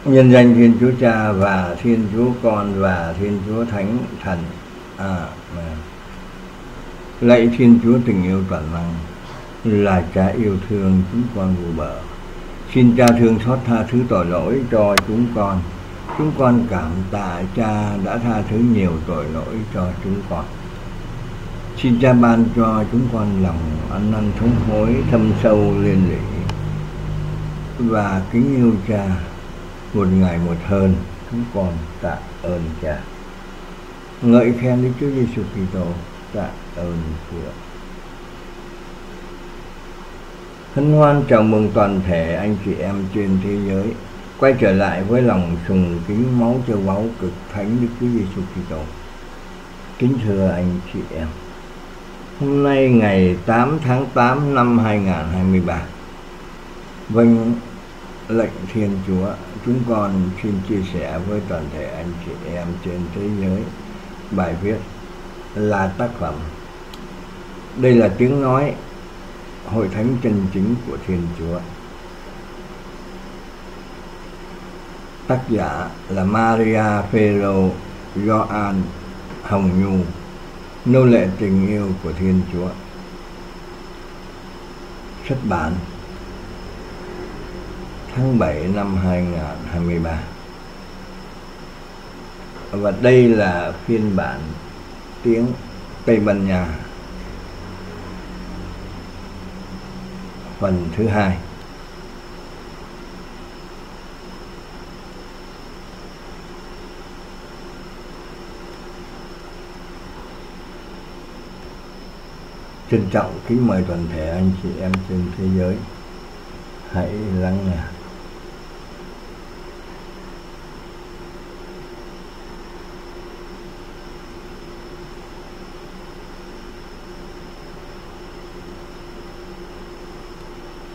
Nhân danh Thiên Chúa Cha và Thiên Chúa Con và Thiên Chúa Thánh Thần. Amen. Lạy Thiên Chúa tình yêu toàn năng, là Cha yêu thương chúng con vô bờ. Xin Cha thương xót tha thứ tội lỗi cho chúng con. Chúng con cảm tạ Cha đã tha thứ nhiều tội lỗi cho chúng con. Xin Cha ban cho chúng con lòng ăn năn thống hối thâm sâu liên lụy và kính yêu Cha một ngày một hơn. Chúng con tạ ơn Cha. Ngợi khen Đức Chúa Giêsu Kitô. Tạ ơn Chúa. Hân hoan chào mừng toàn thể anh chị em trên thế giới quay trở lại với lòng sùng kính máu châu báu cực thánh Đức Chúa Giêsu Kitô. Kính thưa anh chị em, hôm nay ngày 8 tháng 8 năm 2023, vâng lệnh Thiên Chúa, chúng con xin chia sẻ với toàn thể anh chị em trên thế giới bài viết là tác phẩm Đây là tiếng nói hội thánh chân chính của Thiên Chúa. Tác giả là Maria Phêrô Gioan Hồng Nhu, nô lệ tình yêu của Thiên Chúa. Xuất bản tháng 7 năm 2023. Và đây là phiên bản tiếng Tây Ban Nha, phần thứ 2. Trân trọng kính mời toàn thể anh chị em trên thế giới hãy lắng nghe.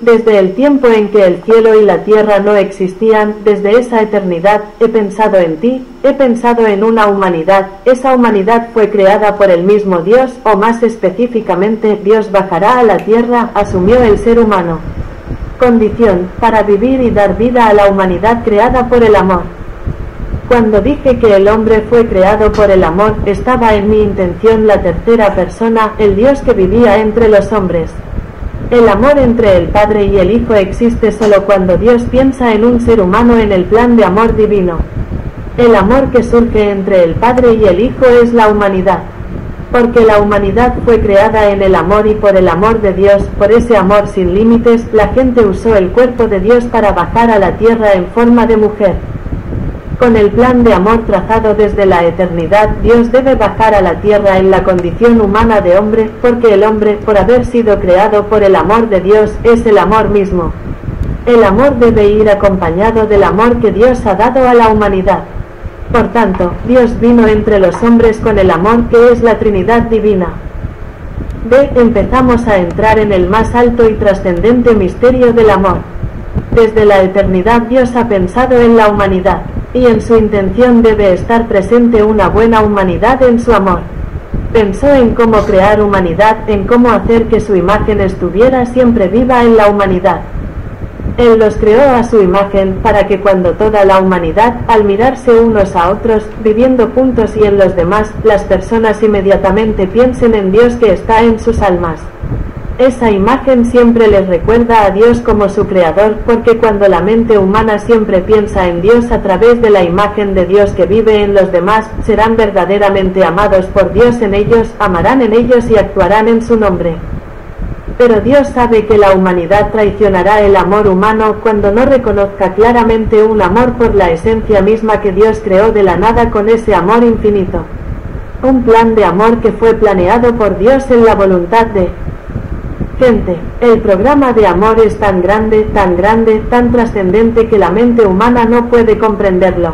Desde el tiempo en que el cielo y la tierra no existían, desde esa eternidad, he pensado en ti, he pensado en una humanidad. Esa humanidad fue creada por el mismo Dios, o más específicamente, Dios bajará a la tierra, asumió el ser humano. Condición, para vivir y dar vida a la humanidad creada por el amor. Cuando dije que el hombre fue creado por el amor, estaba en mi intención la tercera persona, el Dios que vivía entre los hombres. El amor entre el Padre y el Hijo existe solo cuando Dios piensa en un ser humano en el plan de amor divino. El amor que surge entre el Padre y el Hijo es la humanidad. Porque la humanidad fue creada en el amor y por el amor de Dios, por ese amor sin límites, la gente usó el cuerpo de Dios para bajar a la tierra en forma de mujer. Con el plan de amor trazado desde la eternidad, Dios debe bajar a la tierra en la condición humana de hombre, porque el hombre, por haber sido creado por el amor de Dios, es el amor mismo. El amor debe ir acompañado del amor que Dios ha dado a la humanidad. Por tanto, Dios vino entre los hombres con el amor que es la Trinidad divina. Empezamos a entrar en el más alto y trascendente misterio del amor. Desde la eternidad Dios ha pensado en la humanidad. Y en su intención debe estar presente una buena humanidad en su amor. Pensó en cómo crear humanidad, en cómo hacer que su imagen estuviera siempre viva en la humanidad. Él los creó a su imagen para que cuando toda la humanidad, al mirarse unos a otros, viviendo juntos y en los demás, las personas inmediatamente piensen en Dios que está en sus almas. Esa imagen siempre les recuerda a Dios como su creador, porque cuando la mente humana siempre piensa en Dios a través de la imagen de Dios que vive en los demás, serán verdaderamente amados por Dios en ellos, amarán en ellos y actuarán en su nombre. Pero Dios sabe que la humanidad traicionará el amor humano cuando no reconozca claramente un amor por la esencia misma que Dios creó de la nada con ese amor infinito. Un plan de amor que fue planeado por Dios en la voluntad de gente. El programa de amor es tan grande, tan trascendente que la mente humana no puede comprenderlo.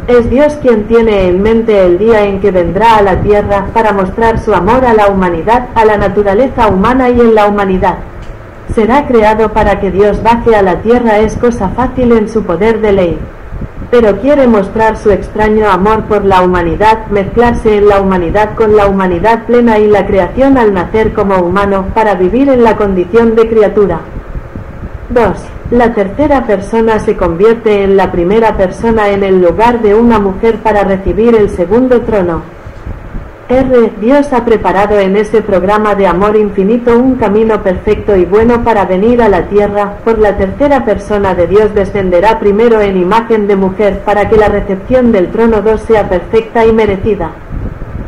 Es Dios quien tiene en mente el día en que vendrá a la tierra para mostrar su amor a la humanidad, a la naturaleza humana y en la humanidad. Será creado para que Dios baje a la tierra, es cosa fácil en su poder de ley. Pero quiere mostrar su extraño amor por la humanidad, mezclarse en la humanidad con la humanidad plena y la creación al nacer como humano, para vivir en la condición de criatura. 2. La tercera persona se convierte en la primera persona en el lugar de una mujer para recibir el segundo trono. Dios ha preparado en ese programa de amor infinito un camino perfecto y bueno para venir a la tierra. Por la tercera persona de Dios descenderá primero en imagen de mujer para que la recepción del trono 2 sea perfecta y merecida.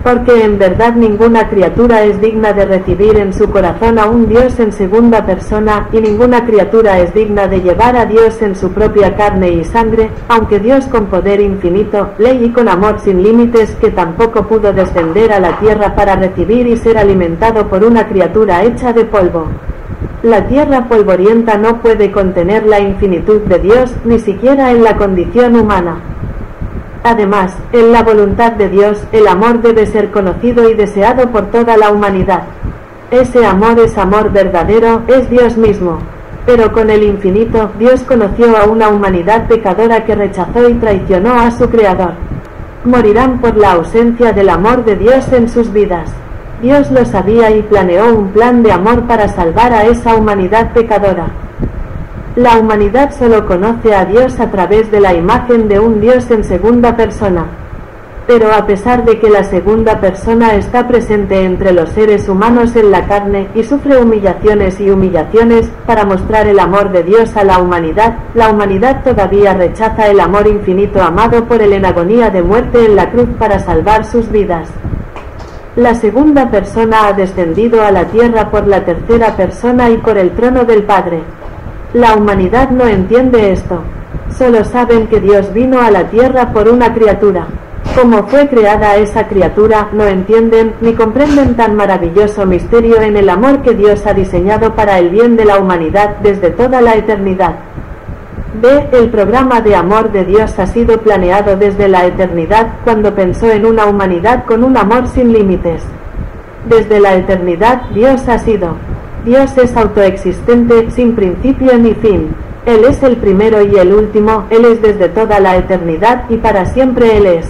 Porque en verdad ninguna criatura es digna de recibir en su corazón a un Dios en segunda persona, y ninguna criatura es digna de llevar a Dios en su propia carne y sangre, aunque Dios con poder infinito, ley y con amor sin límites, que tampoco pudo descender a la tierra para recibir y ser alimentado por una criatura hecha de polvo. La tierra polvorienta no puede contener la infinitud de Dios, ni siquiera en la condición humana. Además, en la voluntad de Dios, el amor debe ser conocido y deseado por toda la humanidad. Ese amor es amor verdadero, es Dios mismo. Pero con el infinito, Dios conoció a una humanidad pecadora que rechazó y traicionó a su Creador. Morirán por la ausencia del amor de Dios en sus vidas. Dios lo sabía y planeó un plan de amor para salvar a esa humanidad pecadora. La humanidad solo conoce a Dios a través de la imagen de un Dios en segunda persona. Pero a pesar de que la segunda persona está presente entre los seres humanos en la carne y sufre humillaciones y humillaciones para mostrar el amor de Dios a la humanidad todavía rechaza el amor infinito amado por él en agonía de muerte en la cruz para salvar sus vidas. La segunda persona ha descendido a la tierra por la tercera persona y por el trono del Padre. La humanidad no entiende esto. Solo saben que Dios vino a la tierra por una criatura. Como fue creada esa criatura, no entienden ni comprenden tan maravilloso misterio en el amor que Dios ha diseñado para el bien de la humanidad desde toda la eternidad. El programa de amor de Dios ha sido planeado desde la eternidad cuando pensó en una humanidad con un amor sin límites. Desde la eternidad Dios ha sido. Dios es autoexistente, sin principio ni fin. Él es el primero y el último, Él es desde toda la eternidad y para siempre Él es.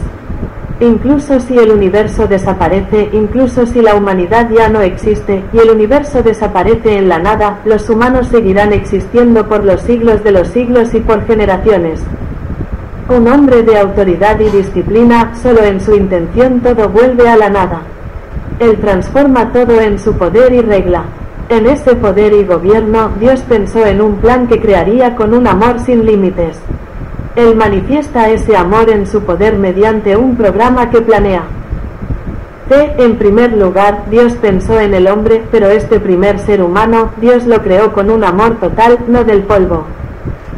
Incluso si el universo desaparece, incluso si la humanidad ya no existe, y el universo desaparece en la nada, los humanos seguirán existiendo por los siglos de los siglos y por generaciones. Un hombre de autoridad y disciplina, solo en su intención todo vuelve a la nada. Él transforma todo en su poder y regla. En ese poder y gobierno, Dios pensó en un plan que crearía con un amor sin límites. Él manifiesta ese amor en su poder mediante un programa que planea. En primer lugar, Dios pensó en el hombre, pero este primer ser humano, Dios lo creó con un amor total, no del polvo.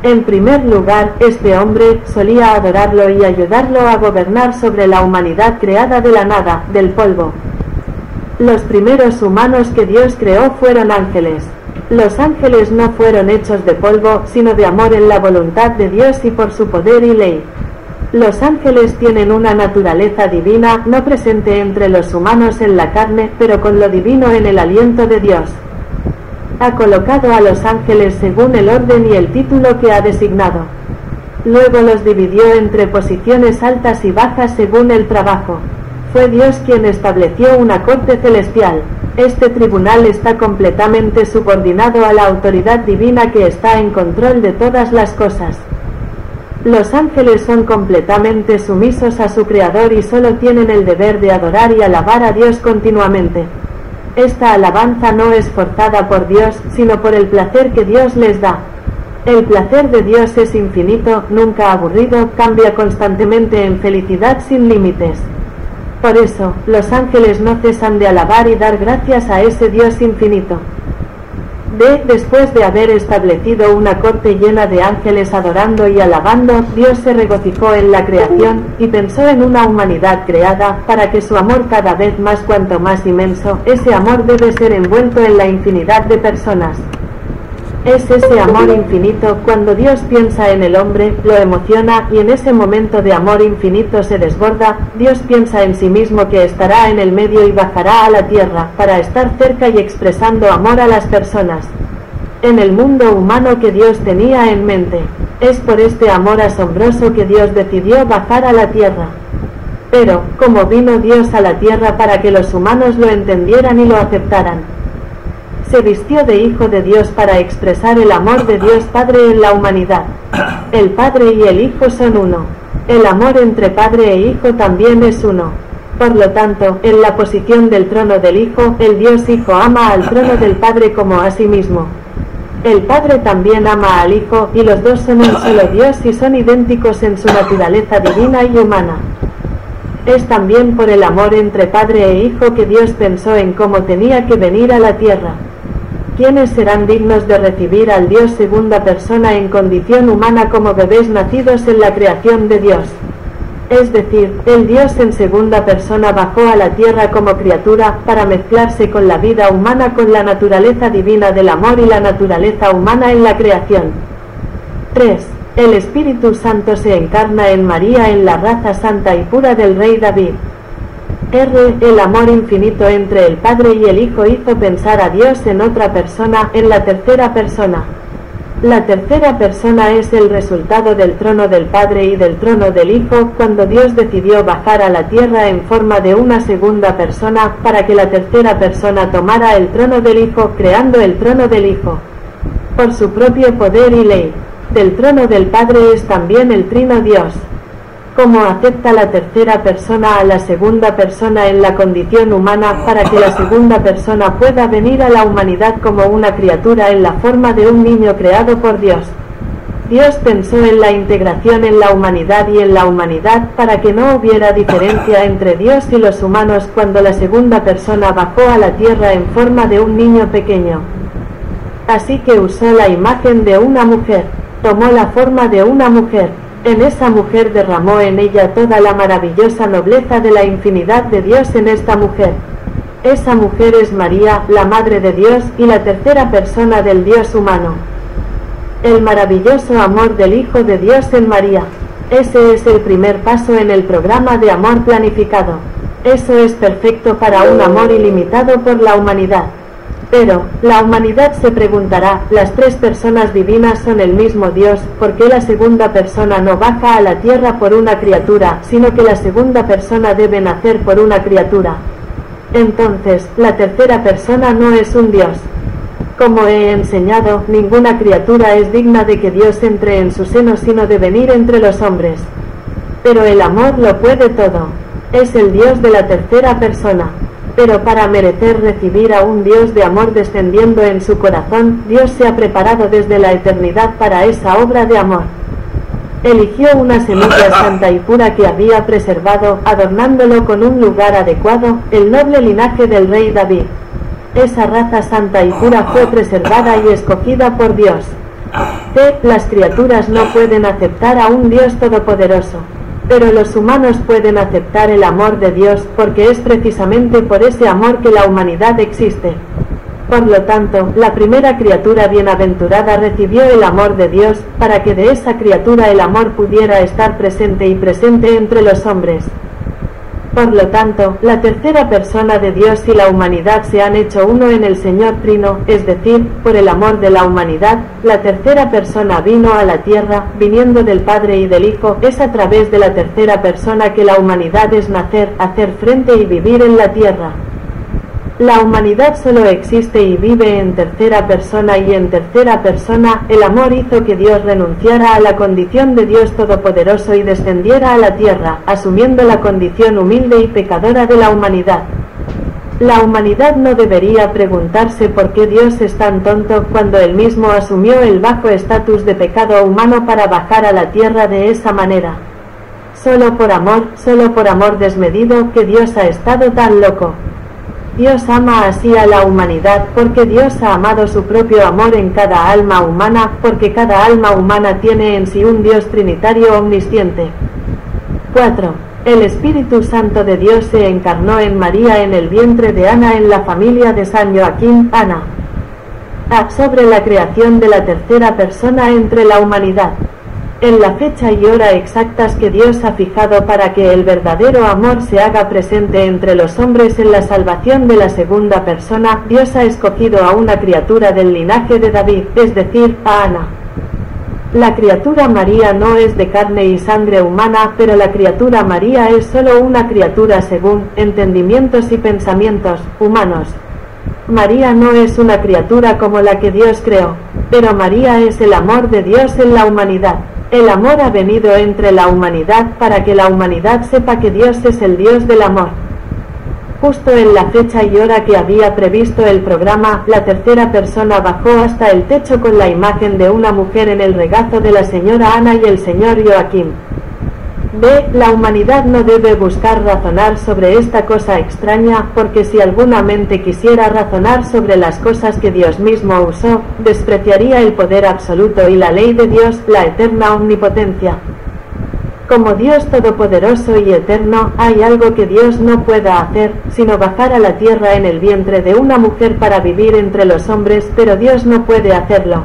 En primer lugar, este hombre solía adorarlo y ayudarlo a gobernar sobre la humanidad creada de la nada, del polvo. Los primeros humanos que Dios creó fueron ángeles. Los ángeles no fueron hechos de polvo, sino de amor en la voluntad de Dios y por su poder y ley. Los ángeles tienen una naturaleza divina, no presente entre los humanos en la carne, pero con lo divino en el aliento de Dios. Ha colocado a los ángeles según el orden y el título que ha designado. Luego los dividió entre posiciones altas y bajas según el trabajo. Fue Dios quien estableció una corte celestial. Este tribunal está completamente subordinado a la autoridad divina que está en control de todas las cosas. Los ángeles son completamente sumisos a su Creador y solo tienen el deber de adorar y alabar a Dios continuamente. Esta alabanza no es forzada por Dios, sino por el placer que Dios les da. El placer de Dios es infinito, nunca aburrido, cambia constantemente en felicidad sin límites. Por eso, los ángeles no cesan de alabar y dar gracias a ese Dios infinito. Después de haber establecido una corte llena de ángeles adorando y alabando, Dios se regocijó en la creación, y pensó en una humanidad creada, para que su amor cada vez más cuanto más inmenso, ese amor debe ser envuelto en la infinidad de personas. Es ese amor infinito, cuando Dios piensa en el hombre, lo emociona, y en ese momento de amor infinito se desborda. Dios piensa en sí mismo que estará en el medio y bajará a la tierra, para estar cerca y expresando amor a las personas. En el mundo humano que Dios tenía en mente. Es por este amor asombroso que Dios decidió bajar a la tierra. Pero, ¿cómo vino Dios a la tierra para que los humanos lo entendieran y lo aceptaran? se vistió de Hijo de Dios para expresar el amor de Dios Padre en la humanidad. El Padre y el Hijo son uno. El amor entre Padre e Hijo también es uno. Por lo tanto, en la posición del trono del Hijo, el Dios Hijo ama al trono del Padre como a sí mismo. El Padre también ama al Hijo, y los dos son un solo Dios y son idénticos en su naturaleza divina y humana. Es también por el amor entre Padre e Hijo que Dios pensó en cómo tenía que venir a la tierra. ¿Quiénes serán dignos de recibir al Dios segunda persona en condición humana como bebés nacidos en la creación de Dios? Es decir, el Dios en segunda persona bajó a la tierra como criatura, para mezclarse con la vida humana con la naturaleza divina del amor y la naturaleza humana en la creación. 3. El Espíritu Santo se encarna en María en la raza santa y pura del rey David. El amor infinito entre el Padre y el Hijo hizo pensar a Dios en otra persona, en la tercera persona. La tercera persona es el resultado del trono del Padre y del trono del Hijo, cuando Dios decidió bajar a la tierra en forma de una segunda persona, para que la tercera persona tomara el trono del Hijo, creando el trono del Hijo. Por su propio poder y ley, del trono del Padre es también el Trino Dios. Como acepta la tercera persona a la segunda persona en la condición humana para que la segunda persona pueda venir a la humanidad como una criatura en la forma de un niño creado por Dios. Dios pensó en la integración en la humanidad y en la humanidad para que no hubiera diferencia entre Dios y los humanos cuando la segunda persona bajó a la tierra en forma de un niño pequeño. Así que usó la imagen de una mujer, tomó la forma de una mujer. En esa mujer derramó en ella toda la maravillosa nobleza de la infinidad de Dios en esta mujer. Esa mujer es María, la Madre de Dios y la tercera persona del Dios humano. El maravilloso amor del Hijo de Dios en María. Ese es el primer paso en el programa de amor planificado. Eso es perfecto para un amor ilimitado por la humanidad. Pero, la humanidad se preguntará, las tres personas divinas son el mismo Dios, ¿por qué la segunda persona no baja a la tierra por una criatura, sino que la segunda persona debe nacer por una criatura? Entonces, la tercera persona no es un Dios. Como he enseñado, ninguna criatura es digna de que Dios entre en su seno sino de venir entre los hombres. Pero el amor lo puede todo. Es el Dios de la tercera persona. Pero para merecer recibir a un Dios de amor descendiendo en su corazón, Dios se ha preparado desde la eternidad para esa obra de amor. Eligió una semilla santa y pura que había preservado, adornándolo con un lugar adecuado, el noble linaje del rey David. Esa raza santa y pura fue preservada y escogida por Dios. Las criaturas no pueden aceptar a un Dios todopoderoso. Pero los humanos pueden aceptar el amor de Dios, porque es precisamente por ese amor que la humanidad existe. Por lo tanto, la primera criatura bienaventurada recibió el amor de Dios, para que de esa criatura el amor pudiera estar presente y presente entre los hombres. Por lo tanto, la tercera persona de Dios y la humanidad se han hecho uno en el Señor Trino, es decir, por el amor de la humanidad, la tercera persona vino a la tierra, viniendo del Padre y del Hijo, es a través de la tercera persona que la humanidad es nacer, hacer frente y vivir en la tierra. La humanidad solo existe y vive en tercera persona y en tercera persona, el amor hizo que Dios renunciara a la condición de Dios Todopoderoso y descendiera a la tierra, asumiendo la condición humilde y pecadora de la humanidad. La humanidad no debería preguntarse por qué Dios es tan tonto cuando Él mismo asumió el bajo estatus de pecado humano para bajar a la tierra de esa manera. Solo por amor desmedido, que Dios ha estado tan loco. Dios ama así a la humanidad, porque Dios ha amado su propio amor en cada alma humana, porque cada alma humana tiene en sí un Dios trinitario omnisciente. 4. El Espíritu Santo de Dios se encarnó en María en el vientre de Ana en la familia de San Joaquín, Ana. Sobre la creación de la tercera persona entre la humanidad. En la fecha y hora exactas que Dios ha fijado para que el verdadero amor se haga presente entre los hombres en la salvación de la segunda persona, Dios ha escogido a una criatura del linaje de David, es decir, a Ana. La criatura María no es de carne y sangre humana, pero la criatura María es solo una criatura según entendimientos y pensamientos humanos. María no es una criatura como la que Dios creó, pero María es el amor de Dios en la humanidad. El amor ha venido entre la humanidad para que la humanidad sepa que Dios es el Dios del amor. Justo en la fecha y hora que había previsto el programa, la tercera persona bajó hasta el techo con la imagen de una mujer en el regazo de la señora Ana y el señor Joaquín. B. La humanidad no debe buscar razonar sobre esta cosa extraña, porque si alguna mente quisiera razonar sobre las cosas que Dios mismo usó, despreciaría el poder absoluto y la ley de Dios, la eterna omnipotencia. Como Dios todopoderoso y eterno, hay algo que Dios no pueda hacer, sino bajar a la tierra en el vientre de una mujer para vivir entre los hombres, pero Dios no puede hacerlo.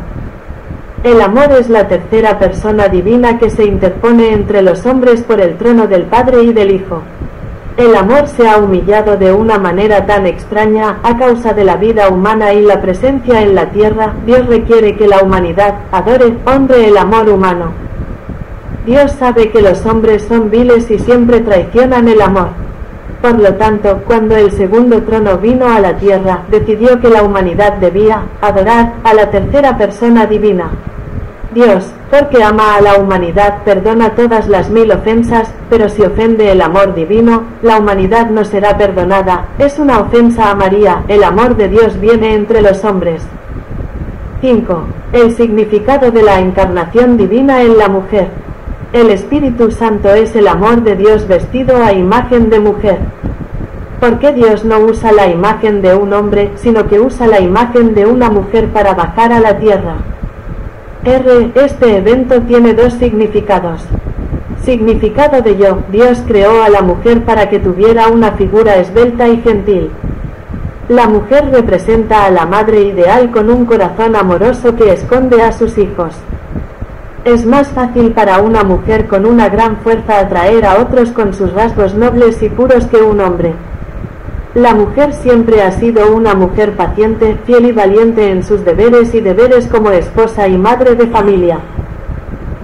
El amor es la tercera persona divina que se interpone entre los hombres por el trono del Padre y del Hijo. El amor se ha humillado de una manera tan extraña, a causa de la vida humana y la presencia en la tierra. Dios requiere que la humanidad adore, honre el amor humano. Dios sabe que los hombres son viles y siempre traicionan el amor. Por lo tanto, cuando el segundo trono vino a la tierra, decidió que la humanidad debía adorar a la tercera persona divina. Dios, porque ama a la humanidad, perdona todas las 1000 ofensas, pero si ofende el amor divino, la humanidad no será perdonada. Es una ofensa a María. El amor de Dios viene entre los hombres. 5. El significado de la encarnación divina en la mujer. El Espíritu Santo es el amor de Dios vestido a imagen de mujer. ¿Por qué Dios no usa la imagen de un hombre, sino que usa la imagen de una mujer para bajar a la tierra? Este evento tiene dos significados. Significado de yo, Dios creó a la mujer para que tuviera una figura esbelta y gentil. La mujer representa a la madre ideal con un corazón amoroso que esconde a sus hijos. Es más fácil para una mujer con una gran fuerza atraer a otros con sus rasgos nobles y puros que un hombre. La mujer siempre ha sido una mujer paciente, fiel y valiente en sus deberes como esposa y madre de familia.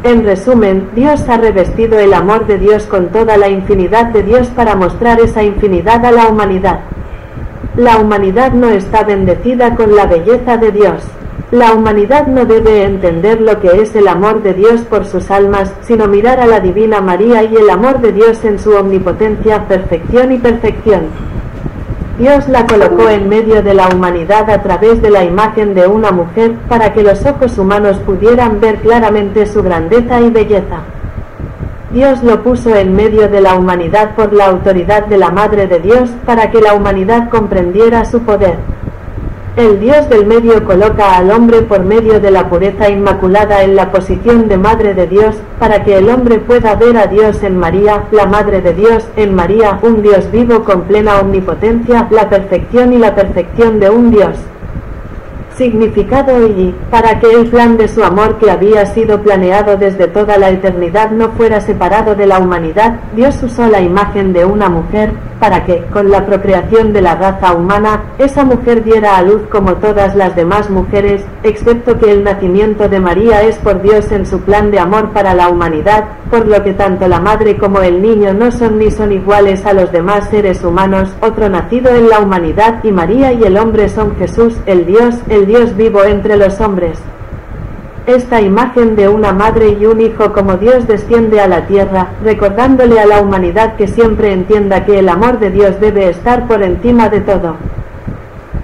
En resumen, Dios ha revestido el amor de Dios con toda la infinidad de Dios para mostrar esa infinidad a la humanidad. La humanidad no está bendecida con la belleza de Dios. La humanidad no debe entender lo que es el amor de Dios por sus almas, sino mirar a la Divina María y el amor de Dios en su omnipotencia, perfección y perfección. Dios la colocó en medio de la humanidad a través de la imagen de una mujer, para que los ojos humanos pudieran ver claramente su grandeza y belleza. Dios lo puso en medio de la humanidad por la autoridad de la Madre de Dios, para que la humanidad comprendiera su poder. El Dios del medio coloca al hombre por medio de la pureza inmaculada en la posición de Madre de Dios, para que el hombre pueda ver a Dios en María, la Madre de Dios, en María, un Dios vivo con plena omnipotencia, la perfección y la perfección de un Dios. Significado y, para que el plan de su amor que había sido planeado desde toda la eternidad no fuera separado de la humanidad, Dios usó la imagen de una mujer, para que, con la procreación de la raza humana, esa mujer diera a luz como todas las demás mujeres, excepto que el nacimiento de María es por Dios en su plan de amor para la humanidad, por lo que tanto la madre como el niño no son ni son iguales a los demás seres humanos, otro nacido en la humanidad, y María y el hombre son Jesús, el Dios vivo entre los hombres. Esta imagen de una madre y un hijo como Dios desciende a la tierra, recordándole a la humanidad que siempre entienda que el amor de Dios debe estar por encima de todo.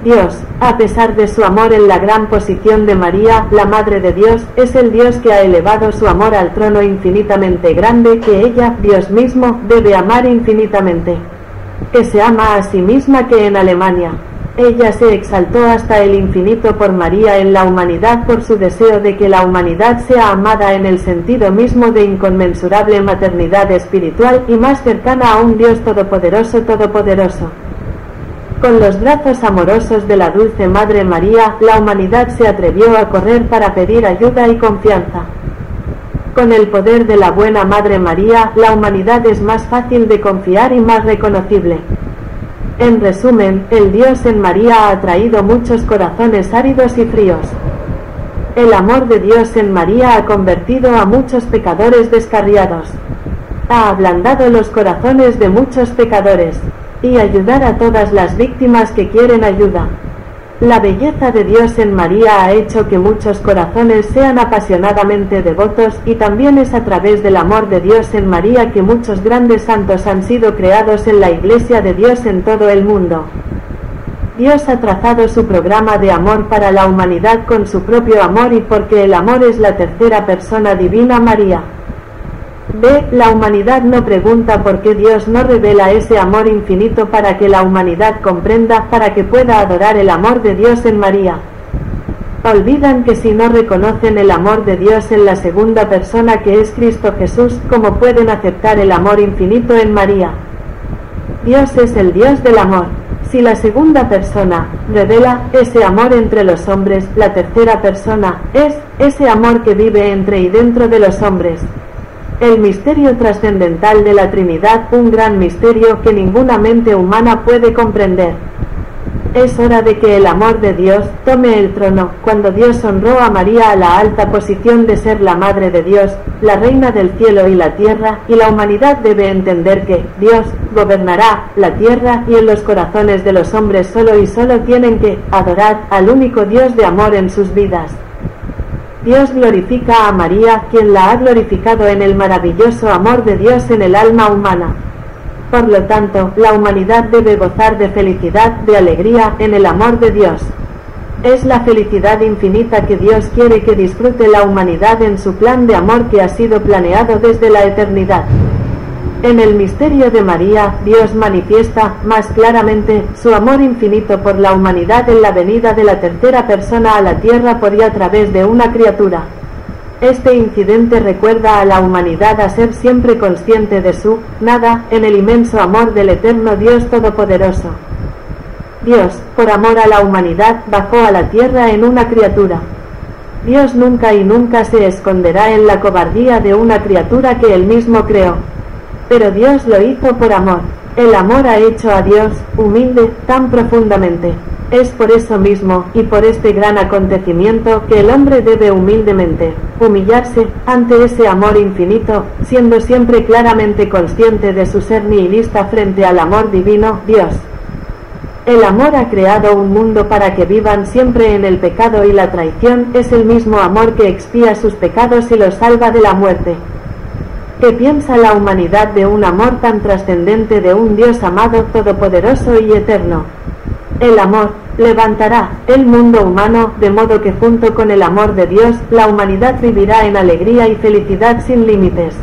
Dios, a pesar de su amor en la gran posición de María, la Madre de Dios, es el Dios que ha elevado su amor al trono infinitamente grande que ella, Dios mismo, debe amar infinitamente. Que se ama a sí misma que en Alemania. Ella se exaltó hasta el infinito por María en la humanidad por su deseo de que la humanidad sea amada en el sentido mismo de inconmensurable maternidad espiritual y más cercana a un Dios todopoderoso. Con los brazos amorosos de la dulce Madre María, la humanidad se atrevió a correr para pedir ayuda y confianza. Con el poder de la buena Madre María, la humanidad es más fácil de confiar y más reconocible. En resumen, el Dios en María ha atraído muchos corazones áridos y fríos. El amor de Dios en María ha convertido a muchos pecadores descarriados. Ha ablandado los corazones de muchos pecadores, y ayudar a todas las víctimas que quieren ayuda. La belleza de Dios en María ha hecho que muchos corazones sean apasionadamente devotos, y también es a través del amor de Dios en María que muchos grandes santos han sido creados en la Iglesia de Dios en todo el mundo. Dios ha trazado su programa de amor para la humanidad con su propio amor, y porque el amor es la tercera persona divina María. B. La humanidad no pregunta por qué Dios no revela ese amor infinito para que la humanidad comprenda, para que pueda adorar el amor de Dios en María. Olvidan que si no reconocen el amor de Dios en la segunda persona que es Cristo Jesús, ¿cómo pueden aceptar el amor infinito en María? Dios es el Dios del amor. Si la segunda persona revela ese amor entre los hombres, la tercera persona es ese amor que vive entre y dentro de los hombres. El misterio trascendental de la Trinidad, un gran misterio que ninguna mente humana puede comprender. Es hora de que el amor de Dios tome el trono. Cuando Dios honró a María a la alta posición de ser la Madre de Dios, la Reina del cielo y la tierra, y la humanidad debe entender que Dios gobernará la tierra, y en los corazones de los hombres solo y solo tienen que adorar al único Dios de amor en sus vidas. Dios glorifica a María, quien la ha glorificado en el maravilloso amor de Dios en el alma humana. Por lo tanto, la humanidad debe gozar de felicidad, de alegría, en el amor de Dios. Es la felicidad infinita que Dios quiere que disfrute la humanidad en su plan de amor que ha sido planeado desde la eternidad. En el misterio de María, Dios manifiesta más claramente su amor infinito por la humanidad en la venida de la tercera persona a la tierra por y a través de una criatura. Este incidente recuerda a la humanidad a ser siempre consciente de su nada en el inmenso amor del eterno Dios Todopoderoso. Dios, por amor a la humanidad, bajó a la tierra en una criatura. Dios nunca y nunca se esconderá en la cobardía de una criatura que él mismo creó. Pero Dios lo hizo por amor. El amor ha hecho a Dios humilde tan profundamente. Es por eso mismo, y por este gran acontecimiento, que el hombre debe humildemente humillarse ante ese amor infinito, siendo siempre claramente consciente de su ser nihilista frente al amor divino, Dios. El amor ha creado un mundo para que vivan siempre en el pecado y la traición, es el mismo amor que expía sus pecados y los salva de la muerte. ¿Qué piensa la humanidad de un amor tan trascendente de un Dios amado, todopoderoso y eterno? El amor levantará el mundo humano, de modo que junto con el amor de Dios, la humanidad vivirá en alegría y felicidad sin límites.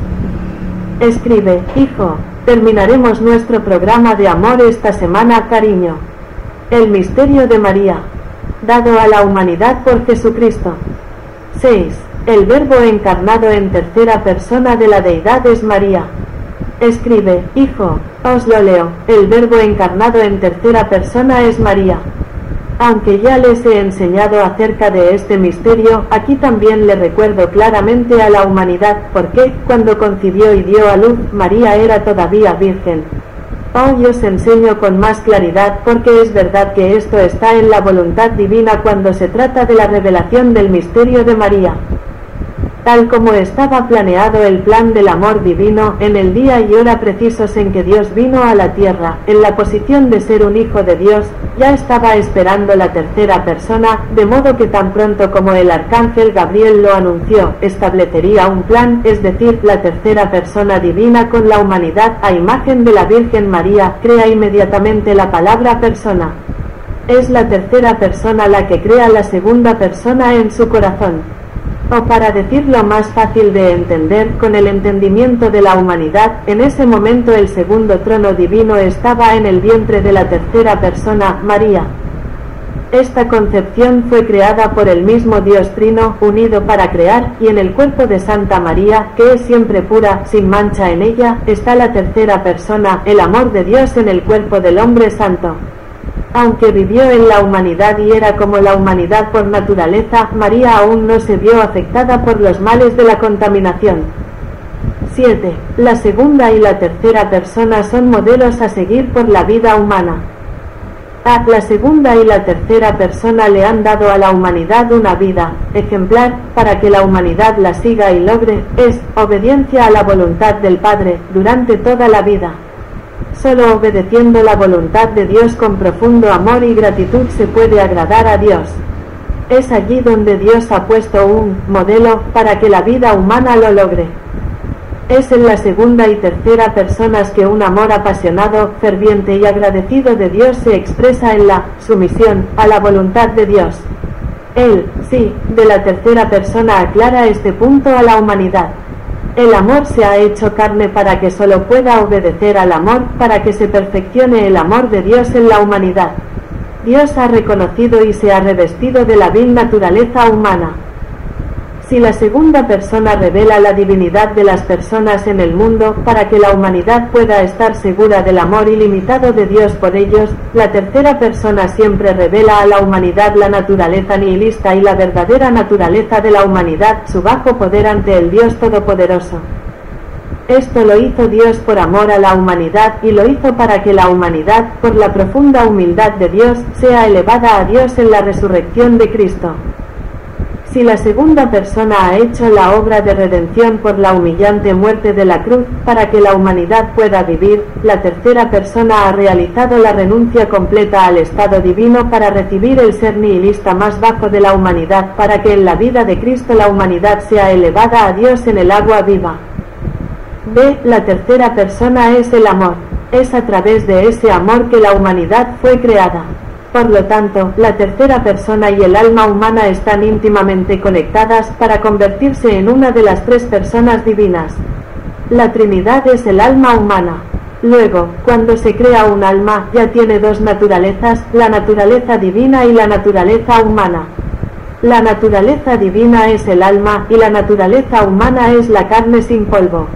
Escribe, hijo, terminaremos nuestro programa de amor esta semana, cariño. El misterio de María, dado a la humanidad por Jesucristo. 6. El Verbo encarnado en tercera persona de la Deidad es María. Escribe, hijo, os lo leo, el Verbo encarnado en tercera persona es María. Aunque ya les he enseñado acerca de este misterio, aquí también le recuerdo claramente a la humanidad, porque, cuando concibió y dio a luz, María era todavía virgen. Hoy os enseño con más claridad, porque es verdad que esto está en la voluntad divina cuando se trata de la revelación del misterio de María. Tal como estaba planeado el plan del amor divino, en el día y hora precisos en que Dios vino a la tierra, en la posición de ser un hijo de Dios, ya estaba esperando la tercera persona, de modo que tan pronto como el arcángel Gabriel lo anunció, establecería un plan, es decir, la tercera persona divina con la humanidad, a imagen de la Virgen María, crea inmediatamente la palabra persona. Es la tercera persona la que crea la segunda persona en su corazón. O para decirlo más fácil de entender, con el entendimiento de la humanidad, en ese momento el segundo trono divino estaba en el vientre de la tercera persona, María. Esta concepción fue creada por el mismo Dios Trino, unido para crear, y en el cuerpo de Santa María, que es siempre pura, sin mancha en ella, está la tercera persona, el amor de Dios en el cuerpo del hombre santo. Aunque vivió en la humanidad y era como la humanidad por naturaleza, María aún no se vio afectada por los males de la contaminación. 7. La segunda y la tercera persona son modelos a seguir por la vida humana. La segunda y la tercera persona le han dado a la humanidad una vida ejemplar, para que la humanidad la siga y logre, es obediencia a la voluntad del Padre, durante toda la vida. Solo obedeciendo la voluntad de Dios con profundo amor y gratitud se puede agradar a Dios. Es allí donde Dios ha puesto un modelo para que la vida humana lo logre. Es en la segunda y tercera personas que un amor apasionado, ferviente y agradecido de Dios se expresa en la sumisión a la voluntad de Dios. El sí de la tercera persona aclara este punto a la humanidad. El amor se ha hecho carne para que solo pueda obedecer al amor, para que se perfeccione el amor de Dios en la humanidad. Dios ha reconocido y se ha revestido de la vil naturaleza humana. Si la segunda persona revela la divinidad de las personas en el mundo, para que la humanidad pueda estar segura del amor ilimitado de Dios por ellos, la tercera persona siempre revela a la humanidad la naturaleza nihilista y la verdadera naturaleza de la humanidad, su bajo poder ante el Dios Todopoderoso. Esto lo hizo Dios por amor a la humanidad, y lo hizo para que la humanidad, por la profunda humildad de Dios, sea elevada a Dios en la resurrección de Cristo. Si la segunda persona ha hecho la obra de redención por la humillante muerte de la cruz, para que la humanidad pueda vivir, la tercera persona ha realizado la renuncia completa al estado divino para recibir el ser nihilista más bajo de la humanidad, para que en la vida de Cristo la humanidad sea elevada a Dios en el agua viva. B. La tercera persona es el amor. Es a través de ese amor que la humanidad fue creada. Por lo tanto, la tercera persona y el alma humana están íntimamente conectadas para convertirse en una de las tres personas divinas. La Trinidad es el alma humana. Luego, cuando se crea un alma, ya tiene dos naturalezas, la naturaleza divina y la naturaleza humana. La naturaleza divina es el alma y la naturaleza humana es la carne sin polvo.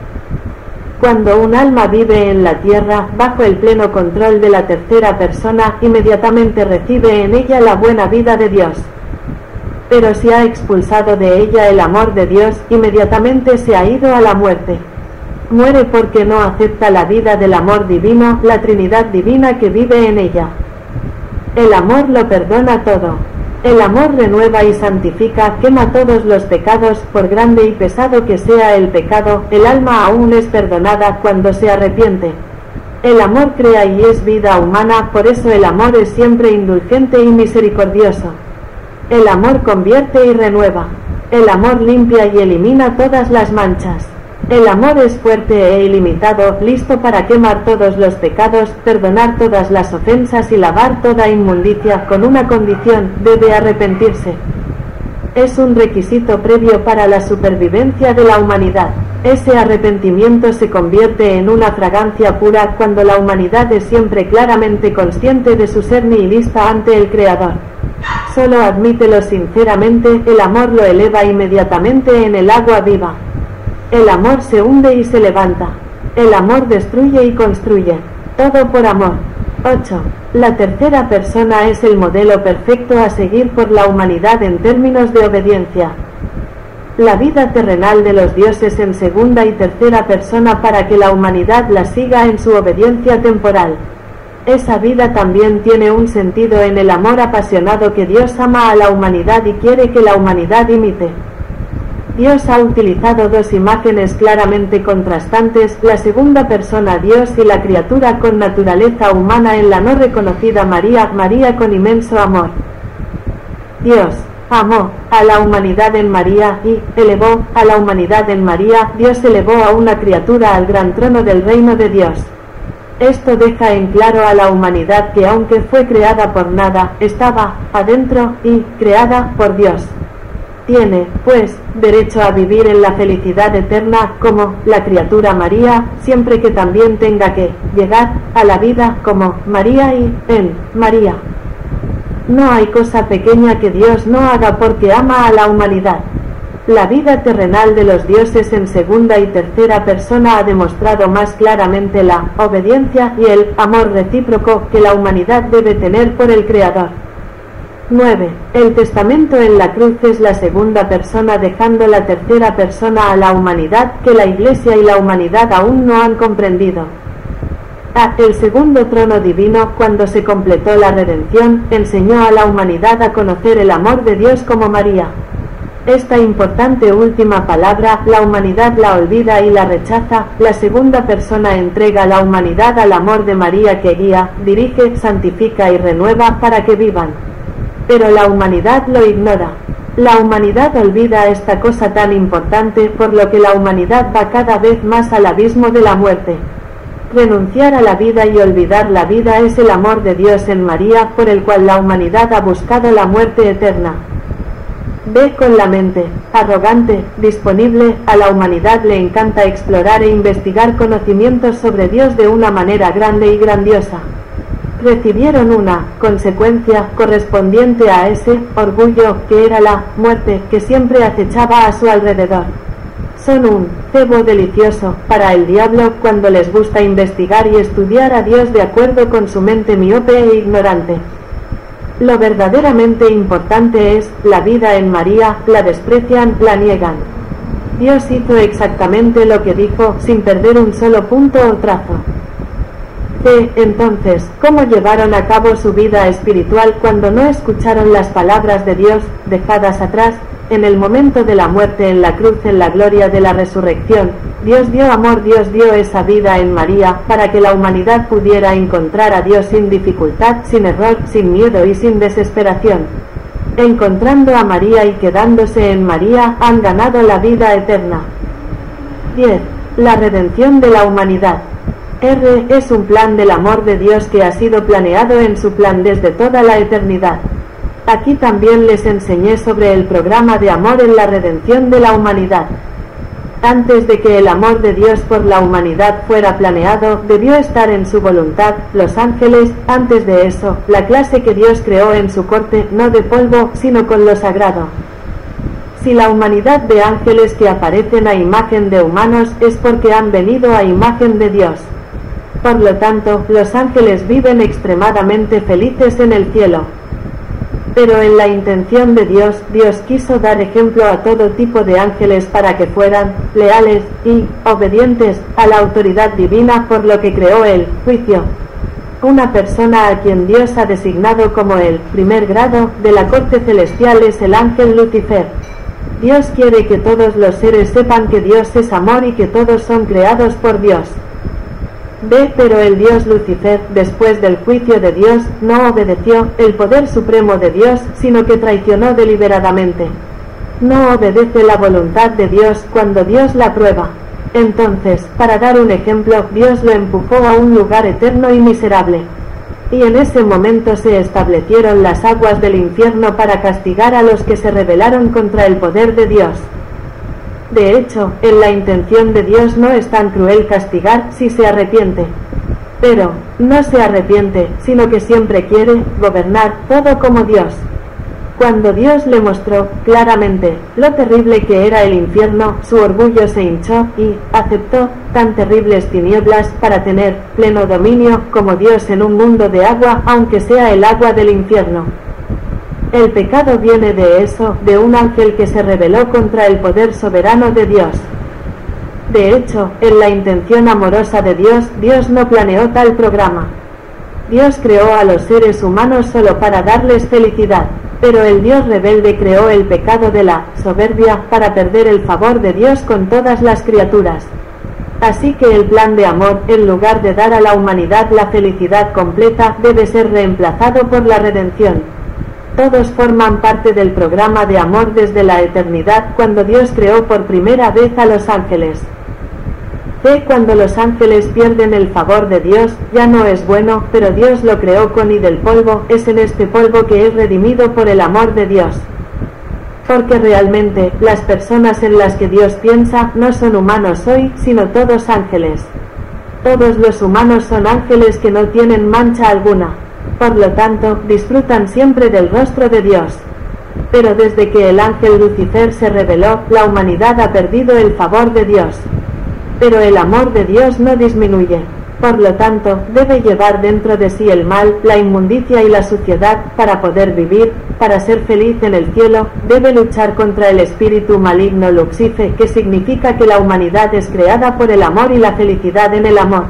Cuando un alma vive en la tierra, bajo el pleno control de la tercera persona, inmediatamente recibe en ella la buena vida de Dios. Pero si ha expulsado de ella el amor de Dios, inmediatamente se ha ido a la muerte. Muere porque no acepta la vida del amor divino, la Trinidad divina que vive en ella. El amor lo perdona todo. El amor renueva y santifica, quema todos los pecados, por grande y pesado que sea el pecado, el alma aún es perdonada cuando se arrepiente. El amor crea y es vida humana, por eso el amor es siempre indulgente y misericordioso. El amor convierte y renueva. El amor limpia y elimina todas las manchas. El amor es fuerte e ilimitado, listo para quemar todos los pecados, perdonar todas las ofensas y lavar toda inmundicia, con una condición: debe arrepentirse. Es un requisito previo para la supervivencia de la humanidad. Ese arrepentimiento se convierte en una fragancia pura cuando la humanidad es siempre claramente consciente de su ser nihilista ante el Creador. Solo admítelo sinceramente, el amor lo eleva inmediatamente en el agua viva. El amor se hunde y se levanta. El amor destruye y construye. Todo por amor. 8. La tercera persona es el modelo perfecto a seguir por la humanidad en términos de obediencia. La vida terrenal de los dioses en segunda y tercera persona para que la humanidad la siga en su obediencia temporal. Esa vida también tiene un sentido en el amor apasionado que Dios ama a la humanidad y quiere que la humanidad imite. Dios ha utilizado dos imágenes claramente contrastantes, la segunda persona Dios y la criatura con naturaleza humana en la no reconocida María, María con inmenso amor. Dios amó a la humanidad en María y elevó a la humanidad en María. Dios elevó a una criatura al gran trono del reino de Dios. Esto deja en claro a la humanidad que aunque fue creada por nada, estaba adentro y creada por Dios. Tiene, pues, derecho a vivir en la felicidad eterna como la criatura María, siempre que también tenga que llegar a la vida como María y en María. No hay cosa pequeña que Dios no haga porque ama a la humanidad. La vida terrenal de los dioses en segunda y tercera persona ha demostrado más claramente la obediencia y el amor recíproco que la humanidad debe tener por el Creador. 9. El testamento en la cruz es la segunda persona dejando la tercera persona a la humanidad que la Iglesia y la humanidad aún no han comprendido. El segundo trono divino, cuando se completó la redención, enseñó a la humanidad a conocer el amor de Dios como María. Esta importante última palabra, la humanidad la olvida y la rechaza. La segunda persona entrega la humanidad al amor de María que guía, dirige, santifica y renueva para que vivan. Pero la humanidad lo ignora. La humanidad olvida esta cosa tan importante, por lo que la humanidad va cada vez más al abismo de la muerte. Renunciar a la vida y olvidar la vida es el amor de Dios en María, por el cual la humanidad ha buscado la muerte eterna. Ve con la mente, arrogante, disponible, a la humanidad le encanta explorar e investigar conocimientos sobre Dios de una manera grande y grandiosa. Recibieron una consecuencia correspondiente a ese orgullo que era la muerte que siempre acechaba a su alrededor. Son un cebo delicioso para el diablo cuando les gusta investigar y estudiar a Dios de acuerdo con su mente miope e ignorante. Lo verdaderamente importante es la vida en María, la desprecian, la niegan. Dios hizo exactamente lo que dijo, sin perder un solo punto o trazo. Entonces, ¿cómo llevaron a cabo su vida espiritual cuando no escucharon las palabras de Dios, dejadas atrás? En el momento de la muerte en la cruz, en la gloria de la resurrección, Dios dio amor, Dios dio esa vida en María, para que la humanidad pudiera encontrar a Dios sin dificultad, sin error, sin miedo y sin desesperación. Encontrando a María y quedándose en María, han ganado la vida eterna. 10. La redención de la humanidad. Es un plan del amor de Dios que ha sido planeado en su plan desde toda la eternidad. Aquí también les enseñé sobre el programa de amor en la redención de la humanidad. Antes de que el amor de Dios por la humanidad fuera planeado, debió estar en su voluntad, los ángeles, antes de eso, la clase que Dios creó en su corte, no de polvo, sino con lo sagrado. Si la humanidad de ángeles que aparecen a imagen de humanos, es porque han venido a imagen de Dios. Por lo tanto, los ángeles viven extremadamente felices en el cielo. Pero en la intención de Dios, Dios quiso dar ejemplo a todo tipo de ángeles para que fueran leales y obedientes a la autoridad divina, por lo que creó el juicio. Una persona a quien Dios ha designado como el primer grado de la corte celestial es el ángel Lucifer. Dios quiere que todos los seres sepan que Dios es amor y que todos son creados por Dios. Pero el Dios Lucifer, después del juicio de Dios, no obedeció el poder supremo de Dios, sino que traicionó deliberadamente. No obedece la voluntad de Dios cuando Dios la prueba. Entonces, para dar un ejemplo, Dios lo empujó a un lugar eterno y miserable. Y en ese momento se establecieron las aguas del infierno para castigar a los que se rebelaron contra el poder de Dios. De hecho, en la intención de Dios no es tan cruel castigar si se arrepiente. Pero, no se arrepiente, sino que siempre quiere gobernar todo como Dios. Cuando Dios le mostró claramente lo terrible que era el infierno, su orgullo se hinchó y aceptó tan terribles tinieblas para tener pleno dominio como Dios en un mundo de agua, aunque sea el agua del infierno. El pecado viene de eso, de un ángel que se rebeló contra el poder soberano de Dios. De hecho, en la intención amorosa de Dios, Dios no planeó tal programa. Dios creó a los seres humanos solo para darles felicidad, pero el Dios rebelde creó el pecado de la soberbia para perder el favor de Dios con todas las criaturas. Así que el plan de amor, en lugar de dar a la humanidad la felicidad completa, debe ser reemplazado por la redención. Todos forman parte del programa de amor desde la eternidad, cuando Dios creó por primera vez a los ángeles. Cuando los ángeles pierden el favor de Dios, ya no es bueno, pero Dios lo creó con y del polvo, es en este polvo que es redimido por el amor de Dios. Porque realmente, las personas en las que Dios piensa no son humanos hoy, sino todos ángeles. Todos los humanos son ángeles que no tienen mancha alguna. Por lo tanto, disfrutan siempre del rostro de Dios. Pero desde que el ángel Lucifer se rebeló, la humanidad ha perdido el favor de Dios. Pero el amor de Dios no disminuye. Por lo tanto, debe llevar dentro de sí el mal, la inmundicia y la suciedad, para poder vivir, para ser feliz en el cielo, debe luchar contra el espíritu maligno Lucifer, que significa que la humanidad es creada por el amor y la felicidad en el amor.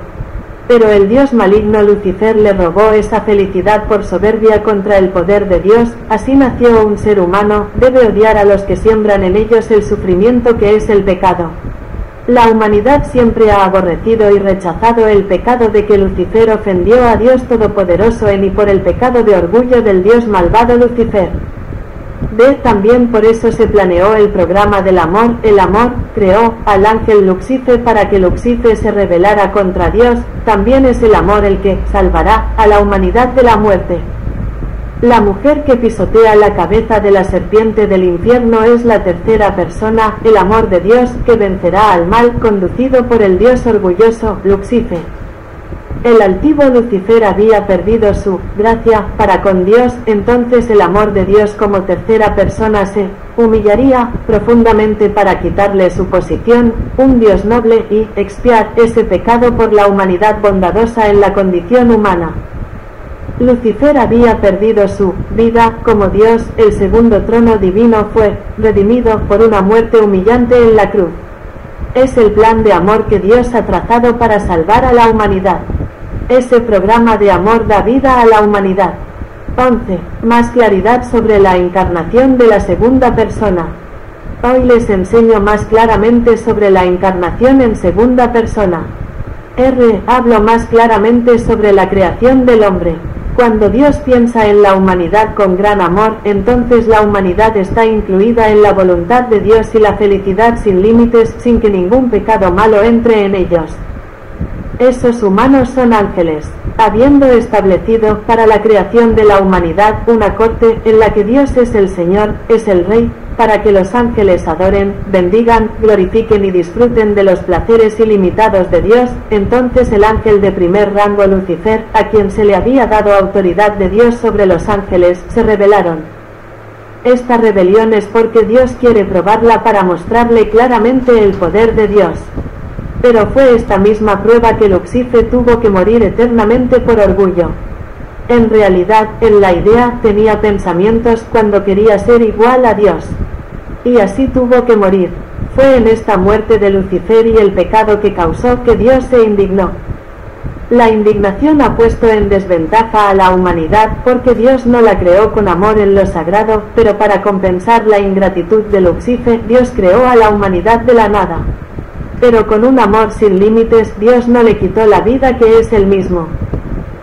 Pero el dios maligno Lucifer le robó esa felicidad por soberbia contra el poder de Dios. Así nació un ser humano, debe odiar a los que siembran en ellos el sufrimiento que es el pecado. La humanidad siempre ha aborrecido y rechazado el pecado de que Lucifer ofendió a Dios Todopoderoso y por el pecado de orgullo del dios malvado Lucifer. También por eso se planeó el programa del amor. El amor creó al ángel Lucifer para que Lucifer se rebelara contra Dios. También es el amor el que salvará a la humanidad de la muerte. La mujer que pisotea la cabeza de la serpiente del infierno es la tercera persona, el amor de Dios, que vencerá al mal, conducido por el dios orgulloso, Lucifer. El altivo Lucifer había perdido su gracia para con Dios, entonces el amor de Dios como tercera persona se humillaría profundamente para quitarle su posición, un Dios noble, y expiar ese pecado por la humanidad bondadosa en la condición humana. Lucifer había perdido su vida como Dios. El segundo trono divino fue redimido por una muerte humillante en la cruz. Es el plan de amor que Dios ha trazado para salvar a la humanidad. Ese programa de amor da vida a la humanidad. 11. Más claridad sobre la encarnación de la segunda persona. Hoy les enseño más claramente sobre la encarnación en segunda persona. Hablo más claramente sobre la creación del hombre. Cuando Dios piensa en la humanidad con gran amor, entonces la humanidad está incluida en la voluntad de Dios y la felicidad sin límites, sin que ningún pecado malo entre en ellos. Esos humanos son ángeles, habiendo establecido para la creación de la humanidad una corte en la que Dios es el Señor, es el Rey, para que los ángeles adoren, bendigan, glorifiquen y disfruten de los placeres ilimitados de Dios. Entonces el ángel de primer rango Lucifer, a quien se le había dado autoridad de Dios sobre los ángeles, se rebelaron. Esta rebelión es porque Dios quiere probarla para mostrarle claramente el poder de Dios. Pero fue esta misma prueba que Lucifer tuvo que morir eternamente por orgullo. En realidad, en la idea, tenía pensamientos cuando quería ser igual a Dios. Y así tuvo que morir. Fue en esta muerte de Lucifer y el pecado que causó que Dios se indignó. La indignación ha puesto en desventaja a la humanidad porque Dios no la creó con amor en lo sagrado, pero para compensar la ingratitud de Lucifer, Dios creó a la humanidad de la nada. Pero con un amor sin límites, Dios no le quitó la vida que es él mismo.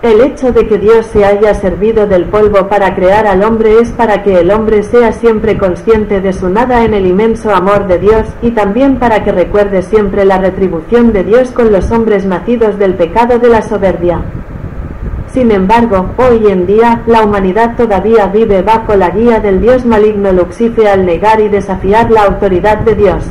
El hecho de que Dios se haya servido del polvo para crear al hombre es para que el hombre sea siempre consciente de su nada en el inmenso amor de Dios, y también para que recuerde siempre la retribución de Dios con los hombres nacidos del pecado de la soberbia. Sin embargo, hoy en día, la humanidad todavía vive bajo la guía del dios maligno Lucifer al negar y desafiar la autoridad de Dios.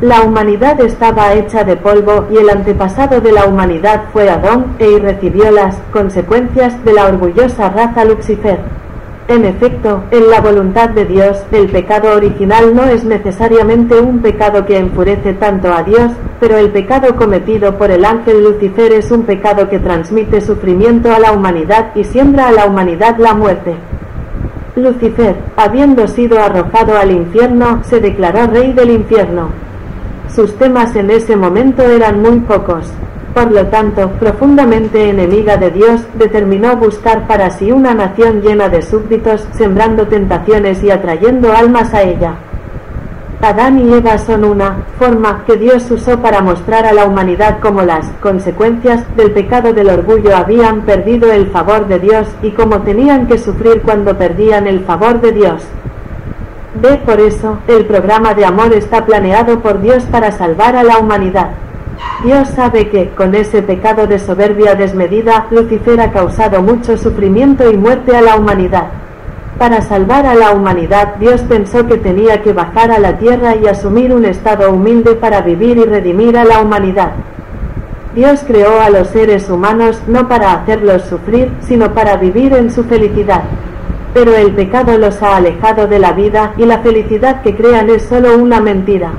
La humanidad estaba hecha de polvo y el antepasado de la humanidad fue Adón, y recibió las consecuencias de la orgullosa raza Lucifer. En efecto, en la voluntad de Dios, el pecado original no es necesariamente un pecado que enfurece tanto a Dios, pero el pecado cometido por el ángel Lucifer es un pecado que transmite sufrimiento a la humanidad y siembra a la humanidad la muerte. Lucifer, habiendo sido arrojado al infierno, se declaró rey del infierno. Sus temas en ese momento eran muy pocos. Por lo tanto, profundamente enemiga de Dios, determinó buscar para sí una nación llena de súbditos, sembrando tentaciones y atrayendo almas a ella. Adán y Eva son una forma que Dios usó para mostrar a la humanidad cómo las consecuencias del pecado del orgullo habían perdido el favor de Dios y cómo tenían que sufrir cuando perdían el favor de Dios. Por eso, el programa de amor está planeado por Dios para salvar a la humanidad. Dios sabe que, con ese pecado de soberbia desmedida, Lucifer ha causado mucho sufrimiento y muerte a la humanidad. Para salvar a la humanidad, Dios pensó que tenía que bajar a la tierra y asumir un estado humilde para vivir y redimir a la humanidad. Dios creó a los seres humanos no para hacerlos sufrir, sino para vivir en su felicidad. Pero el pecado los ha alejado de la vida, y la felicidad que crean es solo una mentira.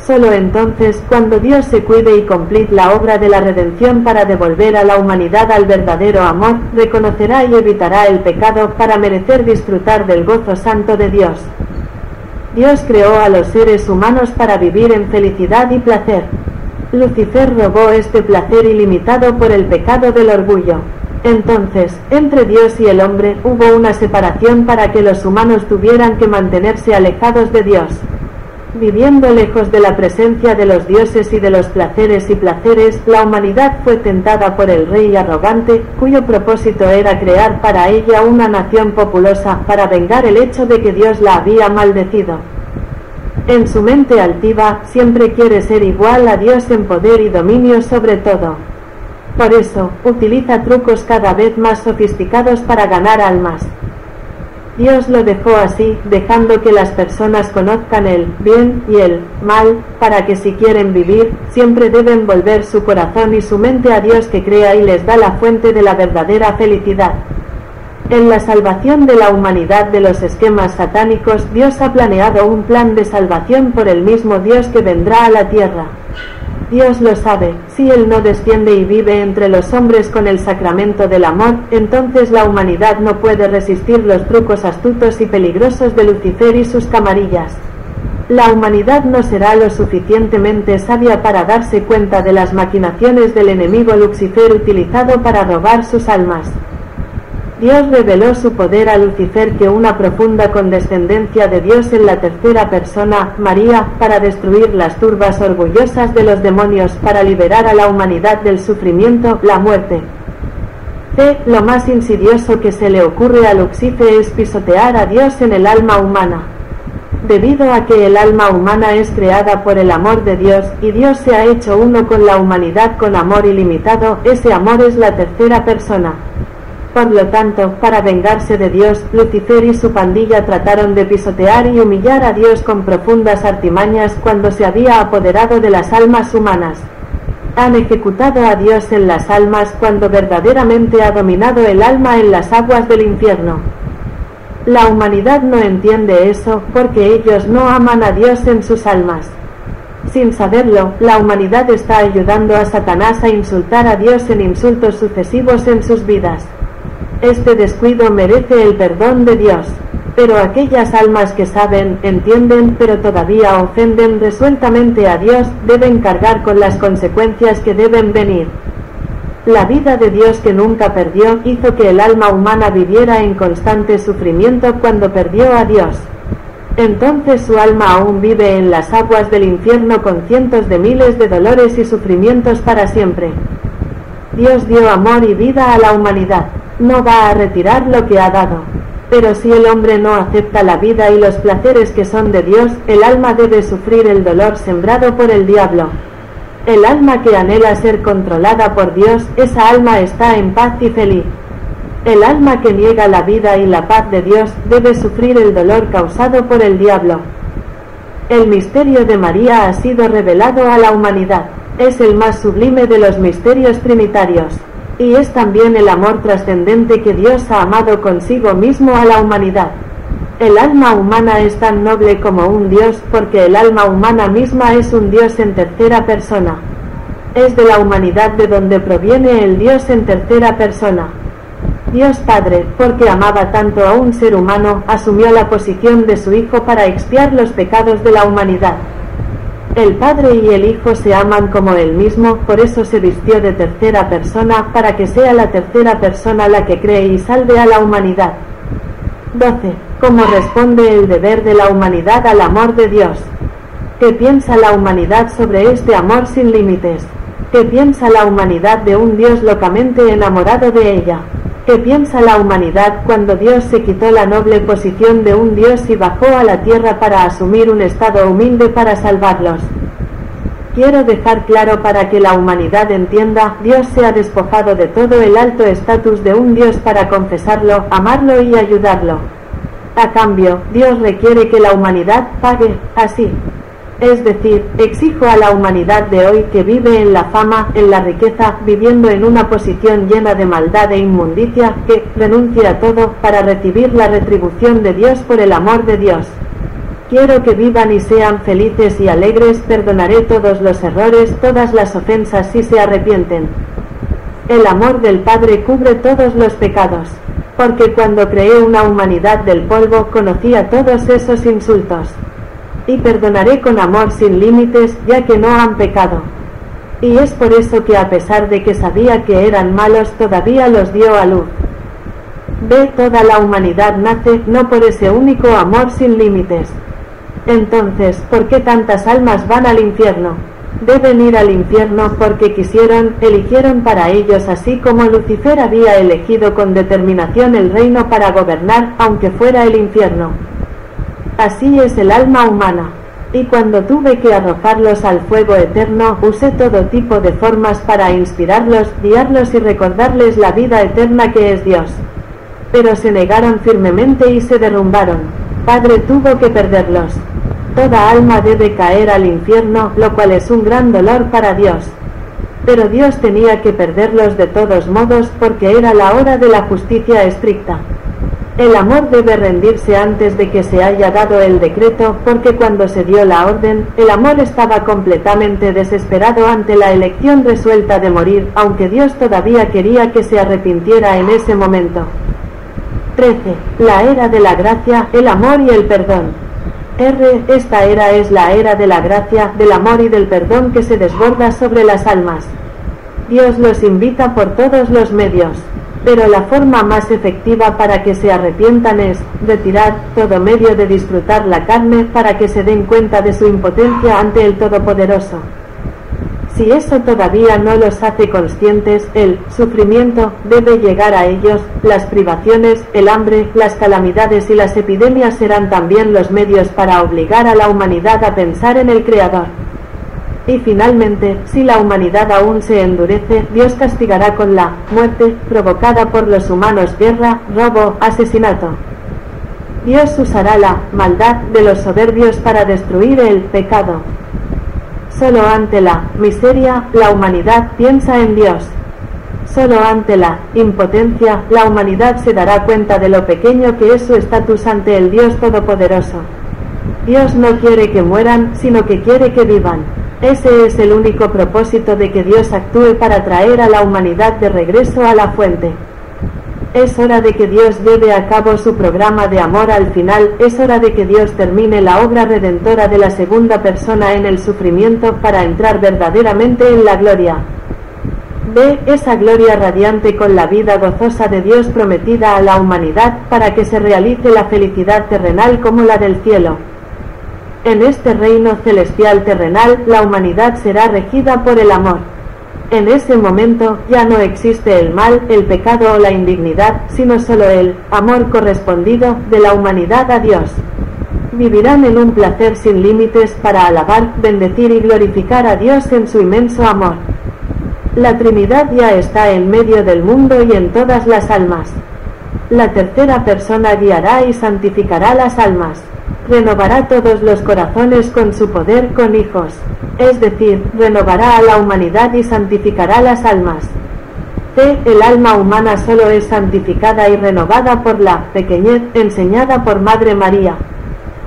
Solo entonces, cuando Dios se cuide y complete la obra de la redención para devolver a la humanidad al verdadero amor, reconocerá y evitará el pecado para merecer disfrutar del gozo santo de Dios. Dios creó a los seres humanos para vivir en felicidad y placer. Lucifer robó este placer ilimitado por el pecado del orgullo. Entonces, entre Dios y el hombre hubo una separación para que los humanos tuvieran que mantenerse alejados de Dios. Viviendo lejos de la presencia de los dioses y de los placeres y placeres, la humanidad fue tentada por el rey arrogante, cuyo propósito era crear para ella una nación populosa, para vengar el hecho de que Dios la había maldecido. En su mente altiva, siempre quiere ser igual a Dios en poder y dominio sobre todo. Por eso, utiliza trucos cada vez más sofisticados para ganar almas. Dios lo dejó así, dejando que las personas conozcan el bien y el mal, para que si quieren vivir, siempre deben volver su corazón y su mente a Dios que crea y les da la fuente de la verdadera felicidad. En la salvación de la humanidad de los esquemas satánicos, Dios ha planeado un plan de salvación por el mismo Dios que vendrá a la tierra. Dios lo sabe, si Él no desciende y vive entre los hombres con el sacramento del amor, entonces la humanidad no puede resistir los trucos astutos y peligrosos de Lucifer y sus camarillas. La humanidad no será lo suficientemente sabia para darse cuenta de las maquinaciones del enemigo Lucifer utilizado para robar sus almas. Dios reveló su poder a Lucifer, que una profunda condescendencia de Dios en la tercera persona, María, para destruir las turbas orgullosas de los demonios, para liberar a la humanidad del sufrimiento, la muerte. Lo más insidioso que se le ocurre a Lucifer es pisotear a Dios en el alma humana. Debido a que el alma humana es creada por el amor de Dios, y Dios se ha hecho uno con la humanidad con amor ilimitado, ese amor es la tercera persona. Por lo tanto, para vengarse de Dios, Lucifer y su pandilla trataron de pisotear y humillar a Dios con profundas artimañas cuando se había apoderado de las almas humanas. Han ejecutado a Dios en las almas cuando verdaderamente ha dominado el alma en las aguas del infierno. La humanidad no entiende eso, porque ellos no aman a Dios en sus almas. Sin saberlo, la humanidad está ayudando a Satanás a insultar a Dios en insultos sucesivos en sus vidas. Este descuido merece el perdón de Dios, pero aquellas almas que saben, entienden, pero todavía ofenden resueltamente a Dios, deben cargar con las consecuencias que deben venir. La vida de Dios que nunca perdió, hizo que el alma humana viviera en constante sufrimiento cuando perdió a Dios. Entonces su alma aún vive en las aguas del infierno con cientos de miles de dolores y sufrimientos para siempre. Dios dio amor y vida a la humanidad. No va a retirar lo que ha dado. Pero si el hombre no acepta la vida y los placeres que son de Dios, el alma debe sufrir el dolor sembrado por el diablo. El alma que anhela ser controlada por Dios, esa alma está en paz y feliz. El alma que niega la vida y la paz de Dios, debe sufrir el dolor causado por el diablo. El misterio de María ha sido revelado a la humanidad. Es el más sublime de los misterios trinitarios. Y es también el amor trascendente que Dios ha amado consigo mismo a la humanidad. El alma humana es tan noble como un Dios, porque el alma humana misma es un Dios en tercera persona. Es de la humanidad de donde proviene el Dios en tercera persona. Dios Padre, porque amaba tanto a un ser humano, asumió la posición de su Hijo para expiar los pecados de la humanidad. El Padre y el Hijo se aman como Él mismo, por eso se vistió de tercera persona, para que sea la tercera persona la que cree y salve a la humanidad. 12. ¿Cómo responde el deber de la humanidad al amor de Dios? ¿Qué piensa la humanidad sobre este amor sin límites? ¿Qué piensa la humanidad de un Dios locamente enamorado de ella? ¿Qué piensa la humanidad cuando Dios se quitó la noble posición de un Dios y bajó a la tierra para asumir un estado humilde para salvarlos? Quiero dejar claro para que la humanidad entienda, Dios se ha despojado de todo el alto estatus de un Dios para confesarlo, amarlo y ayudarlo. A cambio, Dios requiere que la humanidad pague, así. Es decir, exijo a la humanidad de hoy que vive en la fama, en la riqueza, viviendo en una posición llena de maldad e inmundicia, que renuncie a todo para recibir la retribución de Dios por el amor de Dios. Quiero que vivan y sean felices y alegres, perdonaré todos los errores, todas las ofensas si se arrepienten. El amor del Padre cubre todos los pecados, porque cuando creé una humanidad del polvo conocía todos esos insultos. Y perdonaré con amor sin límites, ya que no han pecado. Y es por eso que a pesar de que sabía que eran malos todavía los dio a luz. Ve, toda la humanidad nace no por ese único amor sin límites. Entonces, ¿por qué tantas almas van al infierno? Deben ir al infierno porque eligieron para ellos, así como Lucifer había elegido con determinación el reino para gobernar, aunque fuera el infierno. Así es el alma humana. Y cuando tuve que arrojarlos al fuego eterno, usé todo tipo de formas para inspirarlos, guiarlos y recordarles la vida eterna que es Dios. Pero se negaron firmemente y se derrumbaron. Padre tuvo que perderlos. Toda alma debe caer al infierno, lo cual es un gran dolor para Dios. Pero Dios tenía que perderlos de todos modos porque era la hora de la justicia estricta. El amor debe rendirse antes de que se haya dado el decreto, porque cuando se dio la orden, el amor estaba completamente desesperado ante la elección resuelta de morir, aunque Dios todavía quería que se arrepintiera en ese momento. 13. La era de la gracia, el amor y el perdón. Esta era es la era de la gracia, del amor y del perdón que se desborda sobre las almas. Dios los invita por todos los medios. Pero la forma más efectiva para que se arrepientan es retirar todo medio de disfrutar la carne para que se den cuenta de su impotencia ante el Todopoderoso. Si eso todavía no los hace conscientes, el sufrimiento debe llegar a ellos, las privaciones, el hambre, las calamidades y las epidemias serán también los medios para obligar a la humanidad a pensar en el Creador. Y finalmente, si la humanidad aún se endurece, Dios castigará con la muerte provocada por los humanos, guerra, robo, asesinato. Dios usará la maldad de los soberbios para destruir el pecado. Solo ante la miseria, la humanidad piensa en Dios. Solo ante la impotencia, la humanidad se dará cuenta de lo pequeño que es su estatus ante el Dios Todopoderoso. Dios no quiere que mueran, sino que quiere que vivan. Ese es el único propósito de que Dios actúe para traer a la humanidad de regreso a la fuente. Es hora de que Dios lleve a cabo su programa de amor al final, es hora de que Dios termine la obra redentora de la segunda persona en el sufrimiento para entrar verdaderamente en la gloria. Ve esa gloria radiante con la vida gozosa de Dios prometida a la humanidad para que se realice la felicidad terrenal como la del cielo. En este reino celestial terrenal, la humanidad será regida por el amor. En ese momento, ya no existe el mal, el pecado o la indignidad, sino solo el amor correspondido de la humanidad a Dios. Vivirán en un placer sin límites para alabar, bendecir y glorificar a Dios en su inmenso amor. La Trinidad ya está en medio del mundo y en todas las almas. La tercera persona guiará y santificará las almas. Renovará todos los corazones con su poder con hijos, es decir, renovará a la humanidad y santificará las almas. El alma humana solo es santificada y renovada por la pequeñez enseñada por Madre María.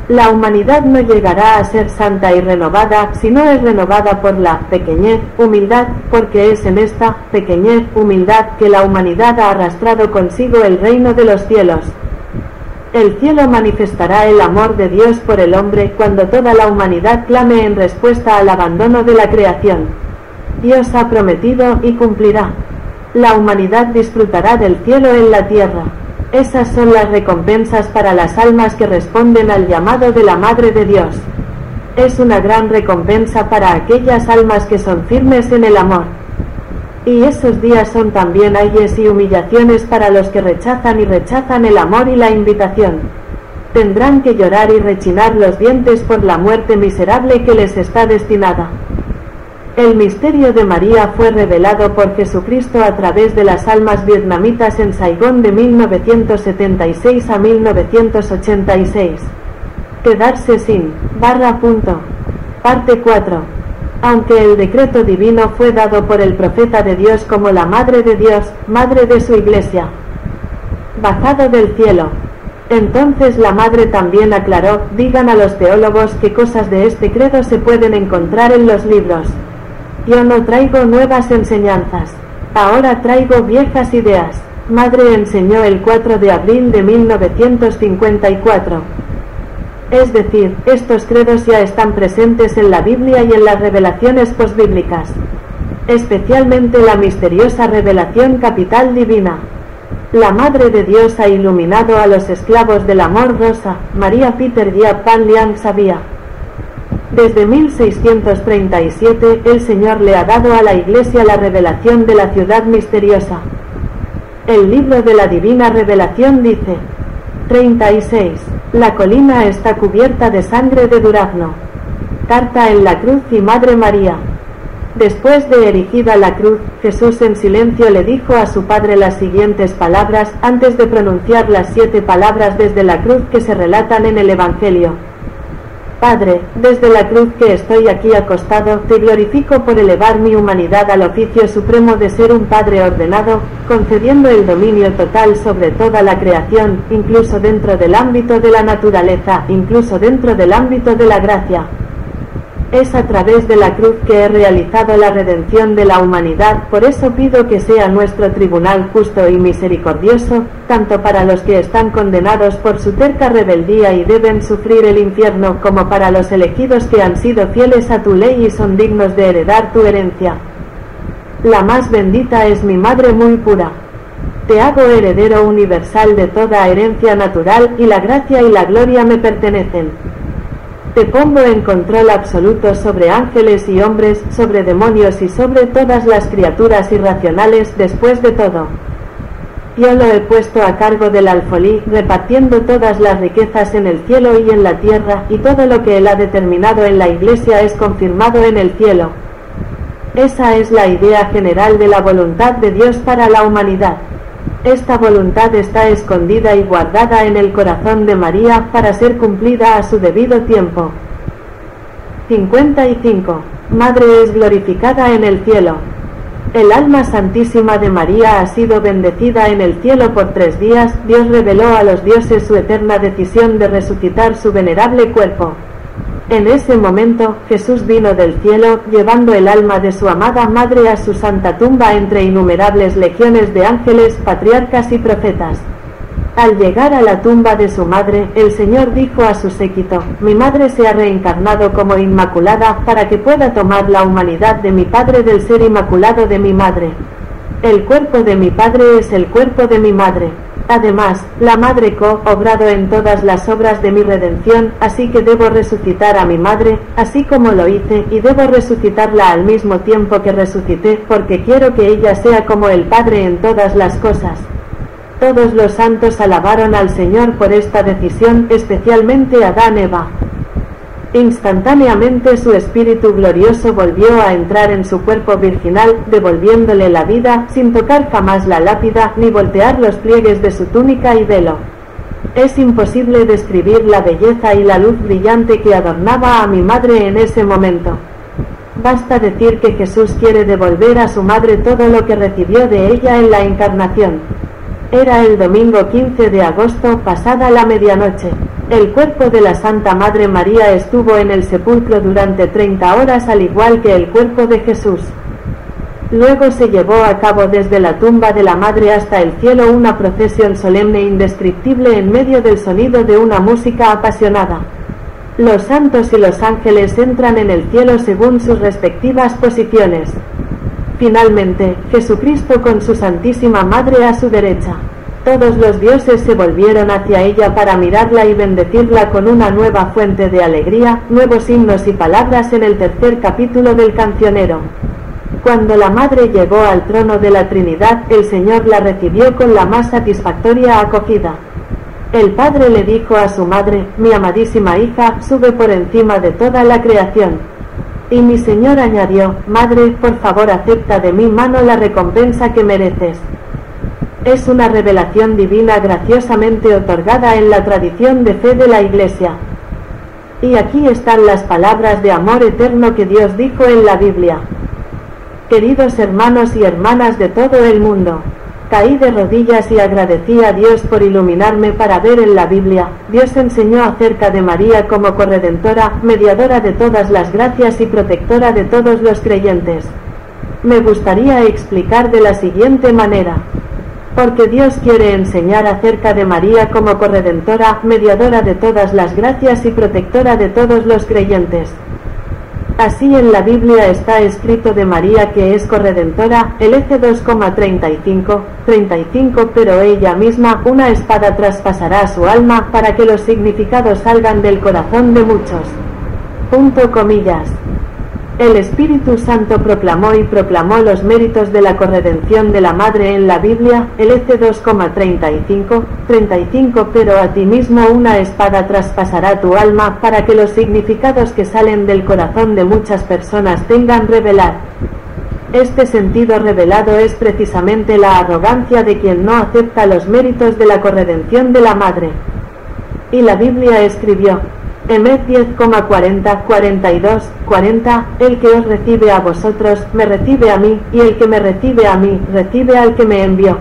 La humanidad no llegará a ser santa y renovada si no es renovada por la pequeñez, humildad, porque es en esta pequeñez, humildad que la humanidad ha arrastrado consigo el reino de los cielos. El cielo manifestará el amor de Dios por el hombre cuando toda la humanidad clame en respuesta al abandono de la creación. Dios ha prometido y cumplirá. La humanidad disfrutará del cielo en la tierra. Esas son las recompensas para las almas que responden al llamado de la Madre de Dios. Es una gran recompensa para aquellas almas que son firmes en el amor. Y esos días son también ayes y humillaciones para los que rechazan el amor y la invitación. Tendrán que llorar y rechinar los dientes por la muerte miserable que les está destinada. El misterio de María fue revelado por Jesucristo a través de las almas vietnamitas en Saigón de 1976 a 1986. Quedarse sin Parte 4. Aunque el decreto divino fue dado por el profeta de Dios como la Madre de Dios, Madre de su Iglesia, bajado del cielo. Entonces la Madre también aclaró, digan a los teólogos qué cosas de este credo se pueden encontrar en los libros. Yo no traigo nuevas enseñanzas, ahora traigo viejas ideas. Madre enseñó el 4 de abril de 1954. Es decir, estos credos ya están presentes en la Biblia y en las revelaciones posbíblicas. especialmente la misteriosa revelación capital divina. La Madre de Dios ha iluminado a los esclavos del amor rosa. María Peter Diab Pan Liang sabía. Desde 1637 el Señor le ha dado a la Iglesia la revelación de la ciudad misteriosa. El libro de la Divina Revelación dice: 36. La colina está cubierta de sangre de durazno. Carta en la cruz y Madre María. Después de erigida la cruz, Jesús en silencio le dijo a su Padre las siguientes palabras antes de pronunciar las 7 palabras desde la cruz que se relatan en el Evangelio. Padre, desde la cruz que estoy aquí acostado, te glorifico por elevar mi humanidad al oficio supremo de ser un Padre ordenado, concediendo el dominio total sobre toda la creación, incluso dentro del ámbito de la naturaleza, incluso dentro del ámbito de la gracia. Es a través de la cruz que he realizado la redención de la humanidad, por eso pido que sea nuestro tribunal justo y misericordioso, tanto para los que están condenados por su terca rebeldía y deben sufrir el infierno, como para los elegidos que han sido fieles a tu ley y son dignos de heredar tu herencia. La más bendita es mi Madre muy pura. Te hago heredero universal de toda herencia natural, y la gracia y la gloria me pertenecen. Te pongo en control absoluto sobre ángeles y hombres, sobre demonios y sobre todas las criaturas irracionales. Después de todo, yo lo he puesto a cargo del alfolí, repartiendo todas las riquezas en el cielo y en la tierra, y todo lo que él ha determinado en la Iglesia es confirmado en el cielo. Esa es la idea general de la voluntad de Dios para la humanidad. Esta voluntad está escondida y guardada en el corazón de María para ser cumplida a su debido tiempo. 55. Madre es glorificada en el cielo. El alma santísima de María ha sido bendecida en el cielo por 3 días. Dios reveló a los dioses su eterna decisión de resucitar su venerable cuerpo. En ese momento, Jesús vino del cielo, llevando el alma de su amada madre a su santa tumba entre innumerables legiones de ángeles, patriarcas y profetas. Al llegar a la tumba de su madre, el Señor dijo a su séquito: mi madre se ha reencarnado como inmaculada, para que pueda tomar la humanidad de mi padre del ser inmaculado de mi madre. El cuerpo de mi padre es el cuerpo de mi madre. Además, la Madre obrado en todas las obras de mi redención, así que debo resucitar a mi madre, así como lo hice, y debo resucitarla al mismo tiempo que resucité, porque quiero que ella sea como el Padre en todas las cosas. Todos los santos alabaron al Señor por esta decisión, especialmente Adán y Eva. Instantáneamente su espíritu glorioso volvió a entrar en su cuerpo virginal, devolviéndole la vida, sin tocar jamás la lápida, ni voltear los pliegues de su túnica y velo. Es imposible describir la belleza y la luz brillante que adornaba a mi madre en ese momento. Basta decir que Jesús quiere devolver a su madre todo lo que recibió de ella en la encarnación. Era el domingo 15 de agosto, pasada la medianoche. El cuerpo de la Santa Madre María estuvo en el sepulcro durante 30 horas, al igual que el cuerpo de Jesús. Luego se llevó a cabo desde la tumba de la Madre hasta el cielo una procesión solemne e indescriptible en medio del sonido de una música apasionada. Los santos y los ángeles entran en el cielo según sus respectivas posiciones. Finalmente, Jesucristo con su Santísima Madre a su derecha. Todos los dioses se volvieron hacia ella para mirarla y bendecirla con una nueva fuente de alegría, nuevos himnos y palabras en el 3er capítulo del cancionero. Cuando la Madre llegó al trono de la Trinidad, el Señor la recibió con la más satisfactoria acogida. El Padre le dijo a su Madre: mi amadísima hija, sube por encima de toda la creación. Y mi Señor añadió: Madre, por favor acepta de mi mano la recompensa que mereces. Es una revelación divina graciosamente otorgada en la tradición de fe de la Iglesia. Y aquí están las palabras de amor eterno que Dios dijo en la Biblia. Queridos hermanos y hermanas de todo el mundo, caí de rodillas y agradecí a Dios por iluminarme para ver en la Biblia. Dios enseñó acerca de María como corredentora, mediadora de todas las gracias y protectora de todos los creyentes. Me gustaría explicar de la siguiente manera. Porque Dios quiere enseñar acerca de María como corredentora, mediadora de todas las gracias y protectora de todos los creyentes. Así en la Biblia está escrito de María que es corredentora, LC 2,35, pero ella misma, una espada traspasará su alma, para que los significados salgan del corazón de muchos. El Espíritu Santo proclamó los méritos de la corredención de la Madre en la Biblia, LC 2,35, pero a ti mismo una espada traspasará tu alma, para que los significados que salen del corazón de muchas personas tengan revelar. Este sentido revelado es precisamente la arrogancia de quien no acepta los méritos de la corredención de la Madre. Y la Biblia escribió, Emet 10,40, el que os recibe a vosotros, me recibe a mí, y el que me recibe a mí, recibe al que me envió.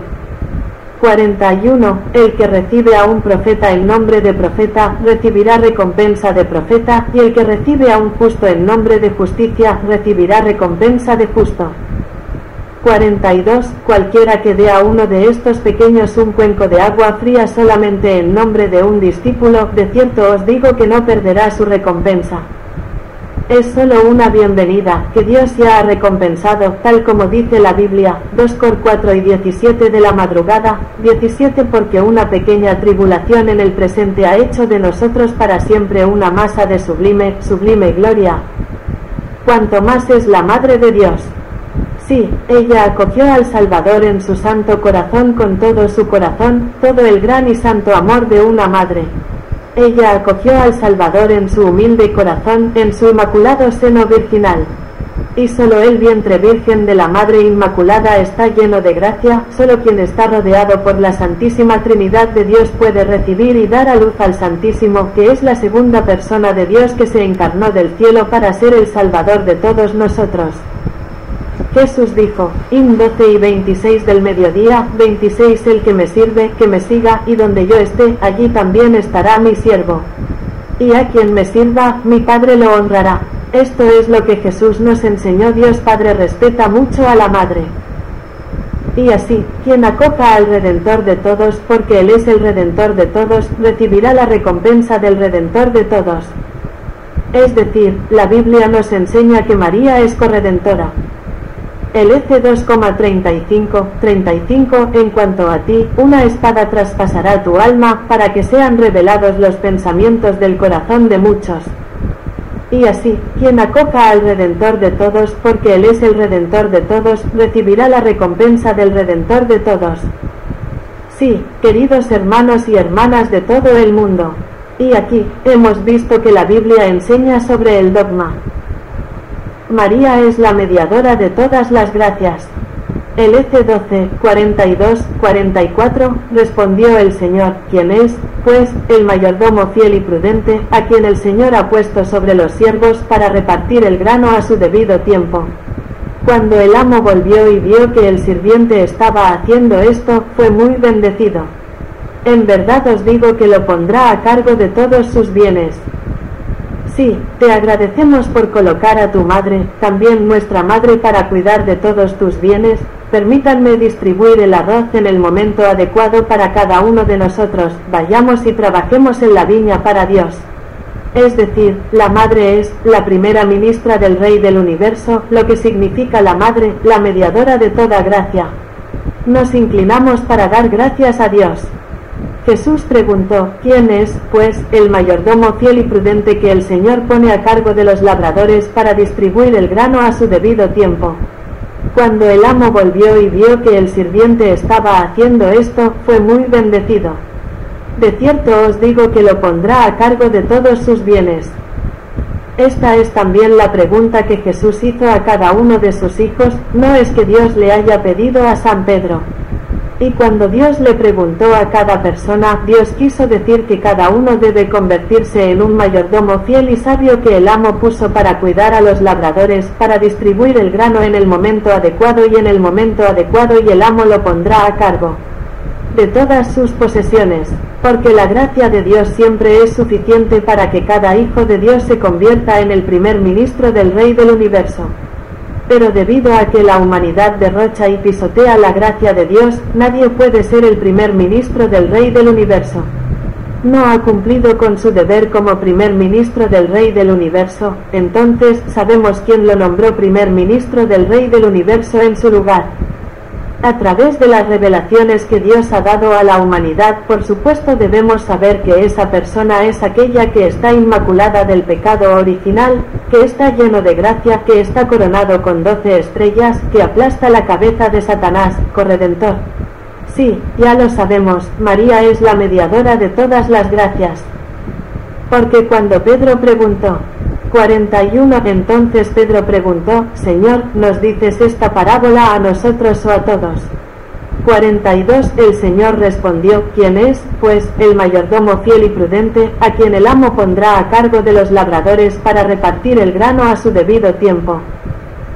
41, el que recibe a un profeta en nombre de profeta, recibirá recompensa de profeta, y el que recibe a un justo en nombre de justicia, recibirá recompensa de justo. 42, cualquiera que dé a uno de estos pequeños un cuenco de agua fría solamente en nombre de un discípulo, de cierto os digo que no perderá su recompensa. Es solo una bienvenida, que Dios ya ha recompensado, tal como dice la Biblia, 2 Cor 4 y 17 de la madrugada, 17 porque una pequeña tribulación en el presente ha hecho de nosotros para siempre una masa de sublime gloria. Cuanto más es la Madre de Dios. Sí, ella acogió al Salvador en su santo corazón con todo su corazón, todo el gran y santo amor de una madre. Ella acogió al Salvador en su humilde corazón, en su inmaculado seno virginal. Y solo el vientre virgen de la Madre Inmaculada está lleno de gracia, solo quien está rodeado por la Santísima Trinidad de Dios puede recibir y dar a luz al Santísimo, que es la segunda persona de Dios que se encarnó del cielo para ser el Salvador de todos nosotros. Jesús dijo, Im 12 y 26 del mediodía, 26 el que me sirve, que me siga, y donde yo esté, allí también estará mi siervo. Y a quien me sirva, mi Padre lo honrará. Esto es lo que Jesús nos enseñó. Dios Padre respeta mucho a la Madre. Y así, quien acoja al Redentor de todos, porque Él es el Redentor de todos, recibirá la recompensa del Redentor de todos. Es decir, la Biblia nos enseña que María es corredentora. El EC 2,35, en cuanto a ti, una espada traspasará tu alma, para que sean revelados los pensamientos del corazón de muchos. Y así, quien acoja al Redentor de todos, porque Él es el Redentor de todos, recibirá la recompensa del Redentor de todos. Sí, queridos hermanos y hermanas de todo el mundo. Y aquí, hemos visto que la Biblia enseña sobre el dogma. María es la mediadora de todas las gracias. El EC 12:42-44, respondió el Señor, quien es, pues, el mayordomo fiel y prudente, a quien el Señor ha puesto sobre los siervos para repartir el grano a su debido tiempo. Cuando el amo volvió y vio que el sirviente estaba haciendo esto, fue muy bendecido. En verdad os digo que lo pondrá a cargo de todos sus bienes. Sí, te agradecemos por colocar a tu madre, también nuestra madre, para cuidar de todos tus bienes. Permítanme distribuir el arroz en el momento adecuado para cada uno de nosotros. Vayamos y trabajemos en la viña para Dios. Es decir, la madre es la primera ministra del Rey del Universo, lo que significa la madre, la mediadora de toda gracia. Nos inclinamos para dar gracias a Dios. Jesús preguntó, ¿quién es, pues, el mayordomo fiel y prudente que el Señor pone a cargo de los labradores para distribuir el grano a su debido tiempo? Cuando el amo volvió y vio que el sirviente estaba haciendo esto, fue muy bendecido. De cierto os digo que lo pondrá a cargo de todos sus bienes. Esta es también la pregunta que Jesús hizo a cada uno de sus hijos, no es que Dios le haya pedido a San Pedro. Y cuando Dios le preguntó a cada persona, Dios quiso decir que cada uno debe convertirse en un mayordomo fiel y sabio que el amo puso para cuidar a los labradores, para distribuir el grano en el momento adecuado y en el momento adecuado, y el amo lo pondrá a cargo de todas sus posesiones, porque la gracia de Dios siempre es suficiente para que cada hijo de Dios se convierta en el primer ministro del Rey del Universo. Pero debido a que la humanidad derrocha y pisotea la gracia de Dios, nadie puede ser el primer ministro del Rey del Universo. no ha cumplido con su deber como primer ministro del Rey del Universo, entonces sabemos quién lo nombró primer ministro del Rey del Universo en su lugar. A través de las revelaciones que Dios ha dado a la humanidad, por supuesto debemos saber que esa persona es aquella que está inmaculada del pecado original, que está lleno de gracia, que está coronado con 12 estrellas, que aplasta la cabeza de Satanás, corredentor. Sí, ya lo sabemos, María es la mediadora de todas las gracias. Porque cuando Pedro preguntó, 41, entonces Pedro preguntó, Señor, ¿nos dices esta parábola a nosotros o a todos? 42, el Señor respondió, ¿quién es, pues, el mayordomo fiel y prudente, a quien el amo pondrá a cargo de los labradores para repartir el grano a su debido tiempo?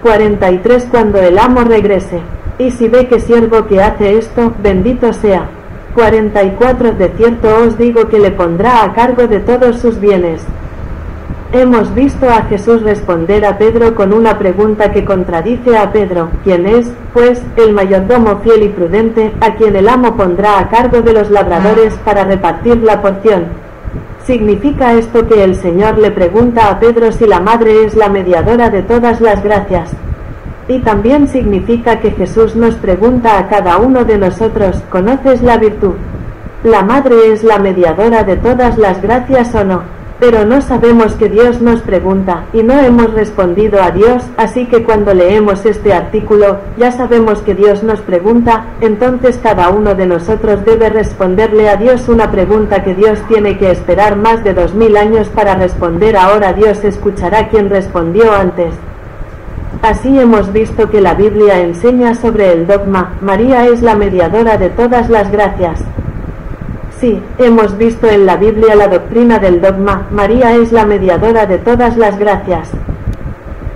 43, cuando el amo regrese, y si ve que siervo que hace esto, bendito sea. 44, de cierto os digo que le pondrá a cargo de todos sus bienes. Hemos visto a Jesús responder a Pedro con una pregunta que contradice a Pedro, ¿quién es, pues, el mayordomo fiel y prudente, a quien el amo pondrá a cargo de los labradores para repartir la porción? ¿Significa esto que el Señor le pregunta a Pedro si la Madre es la mediadora de todas las gracias? Y también significa que Jesús nos pregunta a cada uno de nosotros, ¿conoces la virtud? ¿La Madre es la mediadora de todas las gracias o no? Pero no sabemos que Dios nos pregunta, y no hemos respondido a Dios, así que cuando leemos este artículo, ya sabemos que Dios nos pregunta, entonces cada uno de nosotros debe responderle a Dios una pregunta que Dios tiene que esperar más de 2000 años para responder. Ahora Dios escuchará quien respondió antes. Así hemos visto que la Biblia enseña sobre el dogma, María es la mediadora de todas las gracias. Sí, hemos visto en la Biblia la doctrina del dogma, María es la mediadora de todas las gracias.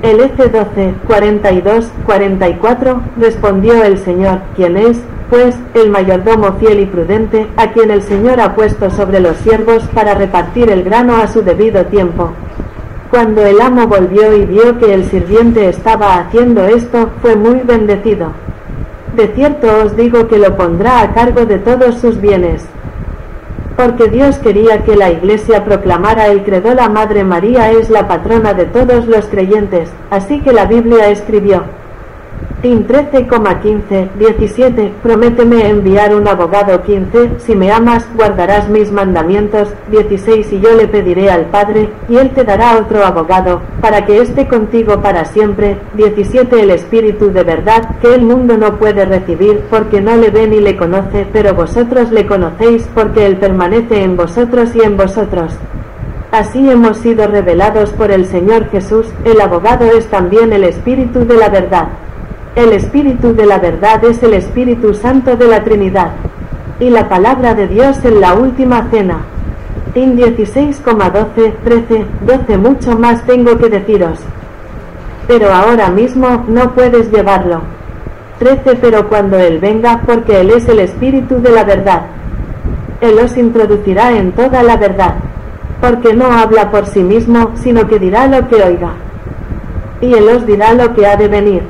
El F12, 42, 44, respondió el Señor, ¿quién es, pues, el mayordomo fiel y prudente, a quien el Señor ha puesto sobre los siervos para repartir el grano a su debido tiempo? Cuando el amo volvió y vio que el sirviente estaba haciendo esto, fue muy bendecido. De cierto os digo que lo pondrá a cargo de todos sus bienes. Porque Dios quería que la Iglesia proclamara el credo, la Madre María es la patrona de todos los creyentes, así que la Biblia escribió. Tin 13,15, 17, prométeme enviar un abogado. 15, si me amas, guardarás mis mandamientos. 16, y yo le pediré al Padre, y él te dará otro abogado, para que esté contigo para siempre. 17, el Espíritu de verdad, que el mundo no puede recibir, porque no le ve ni le conoce, pero vosotros le conocéis, porque él permanece en vosotros y en vosotros. Así hemos sido revelados por el Señor Jesús. El abogado es también el Espíritu de la verdad. El Espíritu de la verdad es el Espíritu Santo de la Trinidad. Y la palabra de Dios en la última cena. In 16,12, 13, 12 mucho más tengo que deciros. Pero ahora mismo no puedes llevarlo. 13 pero cuando Él venga, porque Él es el Espíritu de la verdad. Él os introducirá en toda la verdad. Porque no habla por sí mismo, sino que dirá lo que oiga. Y Él os dirá lo que ha de venir.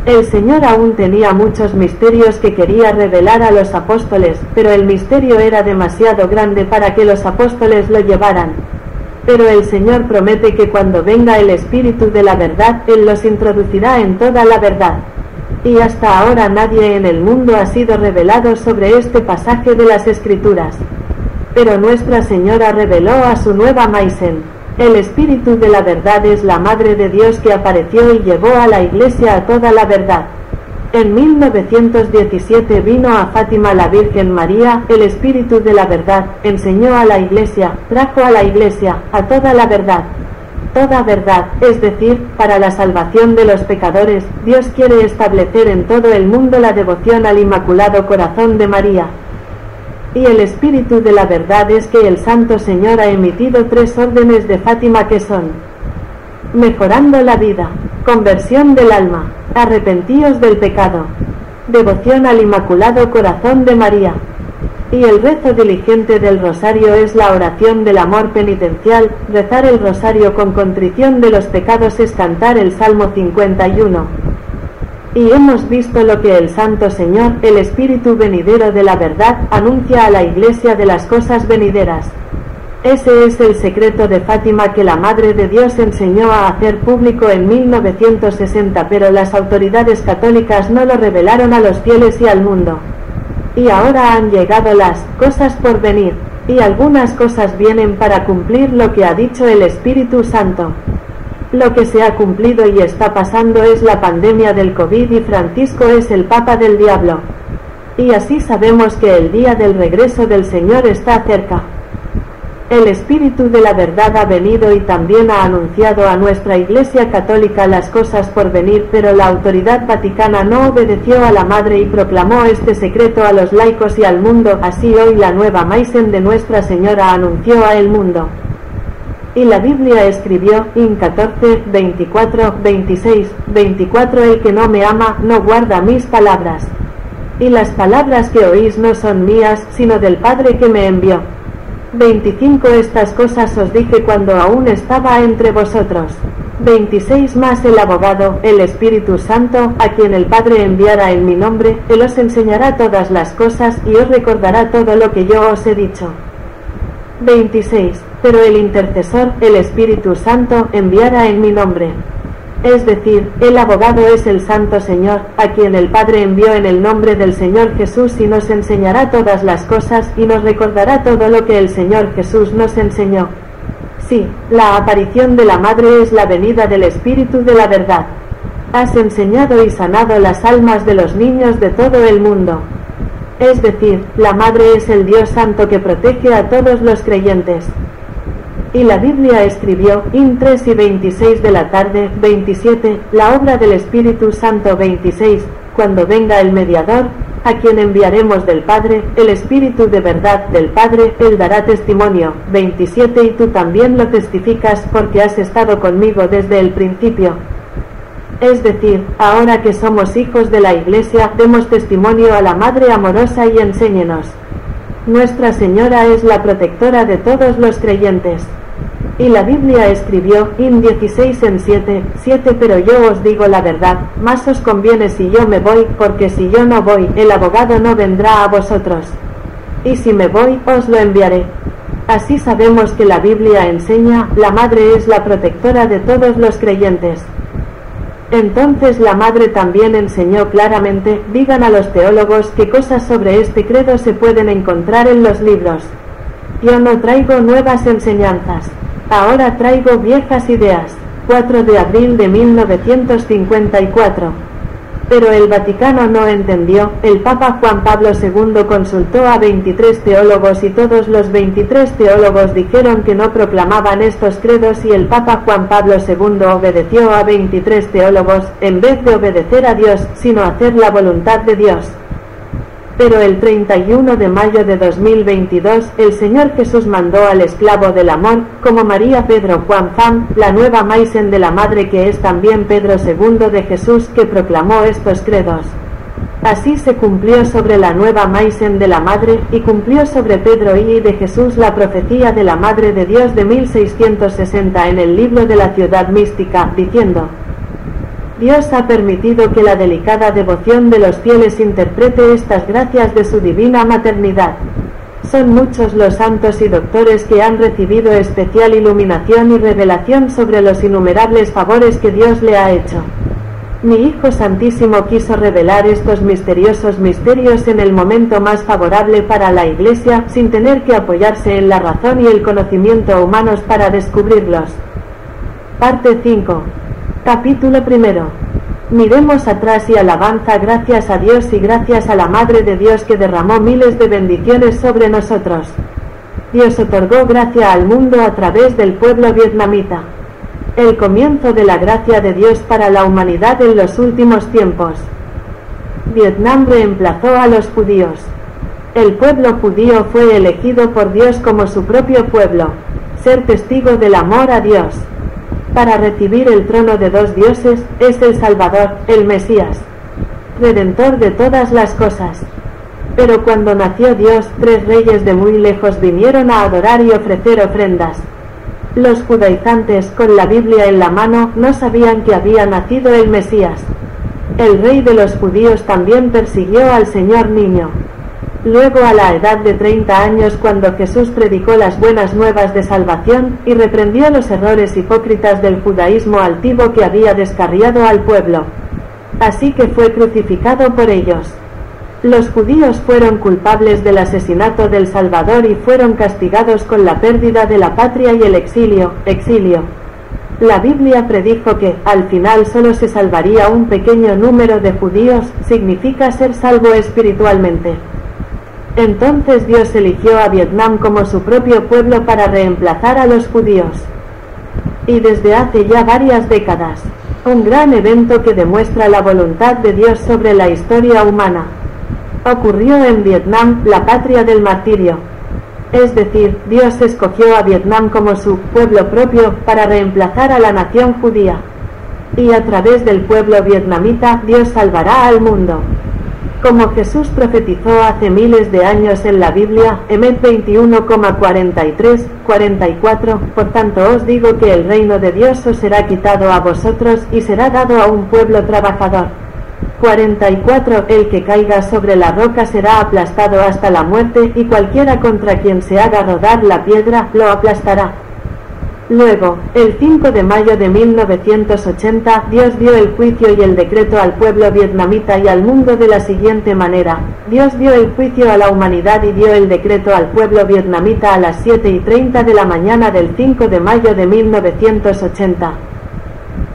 El Señor aún tenía muchos misterios que quería revelar a los apóstoles, pero el misterio era demasiado grande para que los apóstoles lo llevaran. Pero el Señor promete que cuando venga el Espíritu de la verdad, Él los introducirá en toda la verdad. Y hasta ahora nadie en el mundo ha sido revelado sobre este pasaje de las Escrituras. Pero Nuestra Señora reveló a su nueva Maisen. El Espíritu de la verdad es la Madre de Dios que apareció y llevó a la Iglesia a toda la verdad. En 1917 vino a Fátima la Virgen María, el Espíritu de la verdad, enseñó a la Iglesia, trajo a la Iglesia, a toda la verdad. Toda verdad, es decir, para la salvación de los pecadores, Dios quiere establecer en todo el mundo la devoción al Inmaculado Corazón de María. Y el Espíritu de la verdad es que el Santo Señor ha emitido 3 órdenes de Fátima que son: mejorando la vida, conversión del alma, arrepentíos del pecado, devoción al Inmaculado Corazón de María. Y el rezo diligente del rosario es la oración del amor penitencial. Rezar el rosario con contrición de los pecados es cantar el Salmo 51. Y hemos visto lo que el Santo Señor, el Espíritu venidero de la verdad, anuncia a la Iglesia de las cosas venideras. Ese es el secreto de Fátima que la Madre de Dios enseñó a hacer público en 1960, pero las autoridades católicas no lo revelaron a los fieles y al mundo. Y ahora han llegado las cosas por venir, y algunas cosas vienen para cumplir lo que ha dicho el Espíritu Santo. Lo que se ha cumplido y está pasando es la pandemia del COVID y Francisco es el Papa del Diablo. Y así sabemos que el día del regreso del Señor está cerca. El Espíritu de la verdad ha venido y también ha anunciado a nuestra Iglesia Católica las cosas por venir, pero la autoridad vaticana no obedeció a la Madre y proclamó este secreto a los laicos y al mundo. Así hoy la nueva Maisen de Nuestra Señora anunció a el mundo. Y la Biblia escribió, in 14, 24, 26, 24: el que no me ama, no guarda mis palabras. Y las palabras que oís no son mías, sino del Padre que me envió. 25: estas cosas os dije cuando aún estaba entre vosotros. 26: más el abogado, el Espíritu Santo, a quien el Padre enviará en mi nombre, él os enseñará todas las cosas y os recordará todo lo que yo os he dicho. 26: pero el intercesor, el Espíritu Santo, enviará en mi nombre. Es decir, el abogado es el Santo Señor, a quien el Padre envió en el nombre del Señor Jesús y nos enseñará todas las cosas y nos recordará todo lo que el Señor Jesús nos enseñó. Sí, la aparición de la Madre es la venida del Espíritu de la verdad. Has enseñado y sanado las almas de los niños de todo el mundo. Es decir, la Madre es el Dios Santo que protege a todos los creyentes. Y la Biblia escribió, in 3 y 26 de la tarde, 27, la obra del Espíritu Santo. 26, cuando venga el mediador, a quien enviaremos del Padre, el Espíritu de verdad del Padre, él dará testimonio. 27, y tú también lo testificas porque has estado conmigo desde el principio. Es decir, ahora que somos hijos de la Iglesia, demos testimonio a la Madre amorosa y enséñenos. Nuestra Señora es la protectora de todos los creyentes. Y la Biblia escribió, in 16 en 7, pero yo os digo la verdad, más os conviene si yo me voy, porque si yo no voy, el abogado no vendrá a vosotros. Y si me voy, os lo enviaré. Así sabemos que la Biblia enseña, la Madre es la protectora de todos los creyentes. Entonces la Madre también enseñó claramente, digan a los teólogos qué cosas sobre este credo se pueden encontrar en los libros. Yo no traigo nuevas enseñanzas. Ahora traigo viejas ideas. 4 de abril de 1954. Pero el Vaticano no entendió. El Papa Juan Pablo II consultó a 23 teólogos y todos los 23 teólogos dijeron que no proclamaban estos credos y el Papa Juan Pablo II obedeció a 23 teólogos, en vez de obedecer a Dios, sino hacer la voluntad de Dios. Pero el 31 de mayo de 2022, el Señor Jesús mandó al esclavo del amor, como María Pedro Juan Pham, la nueva Maisen de la Madre que es también Pedro II de Jesús, que proclamó estos credos. Así se cumplió sobre la nueva Maisen de la Madre, y cumplió sobre Pedro y de Jesús la profecía de la Madre de Dios de 1660 en el libro de la ciudad mística, diciendo: Dios ha permitido que la delicada devoción de los fieles interprete estas gracias de su divina maternidad. Son muchos los santos y doctores que han recibido especial iluminación y revelación sobre los innumerables favores que Dios le ha hecho. Mi Hijo Santísimo quiso revelar estos misteriosos misterios en el momento más favorable para la Iglesia, sin tener que apoyarse en la razón y el conocimiento humanos para descubrirlos. Parte 5. Capítulo 1. Miremos atrás y alabanza, gracias a Dios y gracias a la Madre de Dios que derramó miles de bendiciones sobre nosotros. Dios otorgó gracia al mundo a través del pueblo vietnamita. El comienzo de la gracia de Dios para la humanidad en los últimos tiempos. Vietnam reemplazó a los judíos. El pueblo judío fue elegido por Dios como su propio pueblo, ser testigo del amor a Dios. Para recibir el trono de dos dioses, es el Salvador, el Mesías, Redentor de todas las cosas. Pero cuando nació Dios, 3 reyes de muy lejos vinieron a adorar y ofrecer ofrendas. Los judaizantes, con la Biblia en la mano, no sabían que había nacido el Mesías. El rey de los judíos también persiguió al Señor niño. Luego, a la edad de 30 años, cuando Jesús predicó las buenas nuevas de salvación, y reprendió los errores hipócritas del judaísmo altivo que había descarriado al pueblo. Así que fue crucificado por ellos. Los judíos fueron culpables del asesinato del Salvador y fueron castigados con la pérdida de la patria y el exilio. La Biblia predijo que, al final, solo se salvaría un pequeño número de judíos, significa ser salvo espiritualmente. Entonces Dios eligió a Vietnam como su propio pueblo para reemplazar a los judíos. Y desde hace ya varias décadas, un gran evento que demuestra la voluntad de Dios sobre la historia humana. Ocurrió en Vietnam, la patria del martirio. Es decir, Dios escogió a Vietnam como su pueblo propio para reemplazar a la nación judía. Y a través del pueblo vietnamita, Dios salvará al mundo. Como Jesús profetizó hace miles de años en la Biblia, Emet 21,43-44, por tanto os digo que el reino de Dios os será quitado a vosotros y será dado a un pueblo trabajador. 44. El que caiga sobre la roca será aplastado hasta la muerte, y cualquiera contra quien se haga rodar la piedra, lo aplastará. Luego, el 5 de mayo de 1980, Dios dio el juicio y el decreto al pueblo vietnamita y al mundo de la siguiente manera. Dios dio el juicio a la humanidad y dio el decreto al pueblo vietnamita a las 7:30 de la mañana del 5 de mayo de 1980.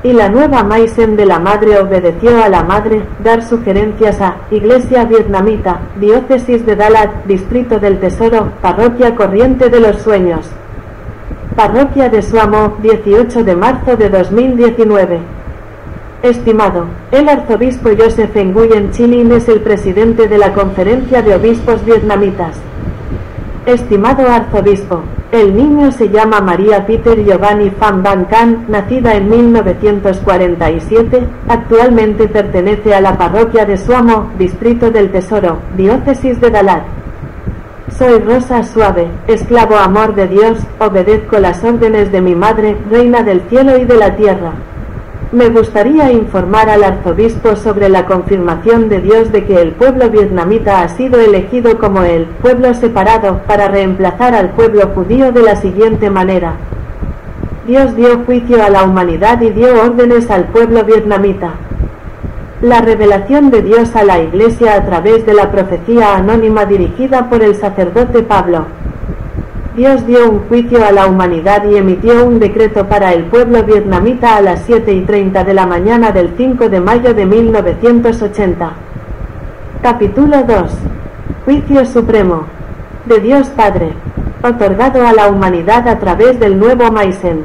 Y la nueva Maisen de la Madre obedeció a la Madre, dar sugerencias a Iglesia Vietnamita, Diócesis de Dalat, Distrito del Tesoro, Parroquia Corriente de los Sueños. Parroquia de Suamo, 18 de marzo de 2019. Estimado, el arzobispo Joseph Nguyen Chilin es el presidente de la Conferencia de Obispos Vietnamitas. Estimado arzobispo, el niño se llama María Peter Giovanni Pham Van Can, nacida en 1947, actualmente pertenece a la parroquia de Suamo, Distrito del Tesoro, Diócesis de Dalat. Soy Rosa Suave, esclavo amor de Dios, obedezco las órdenes de mi madre, reina del cielo y de la tierra. Me gustaría informar al arzobispo sobre la confirmación de Dios de que el pueblo vietnamita ha sido elegido como el pueblo separado para reemplazar al pueblo judío de la siguiente manera. Dios dio juicio a la humanidad y dio órdenes al pueblo vietnamita. La revelación de Dios a la Iglesia a través de la profecía anónima dirigida por el sacerdote Pablo. Dios dio un juicio a la humanidad y emitió un decreto para el pueblo vietnamita a las 7:30 de la mañana del 5 de mayo de 1980. Capítulo 2. Juicio Supremo. De Dios Padre. Otorgado a la humanidad a través del nuevo Maisen.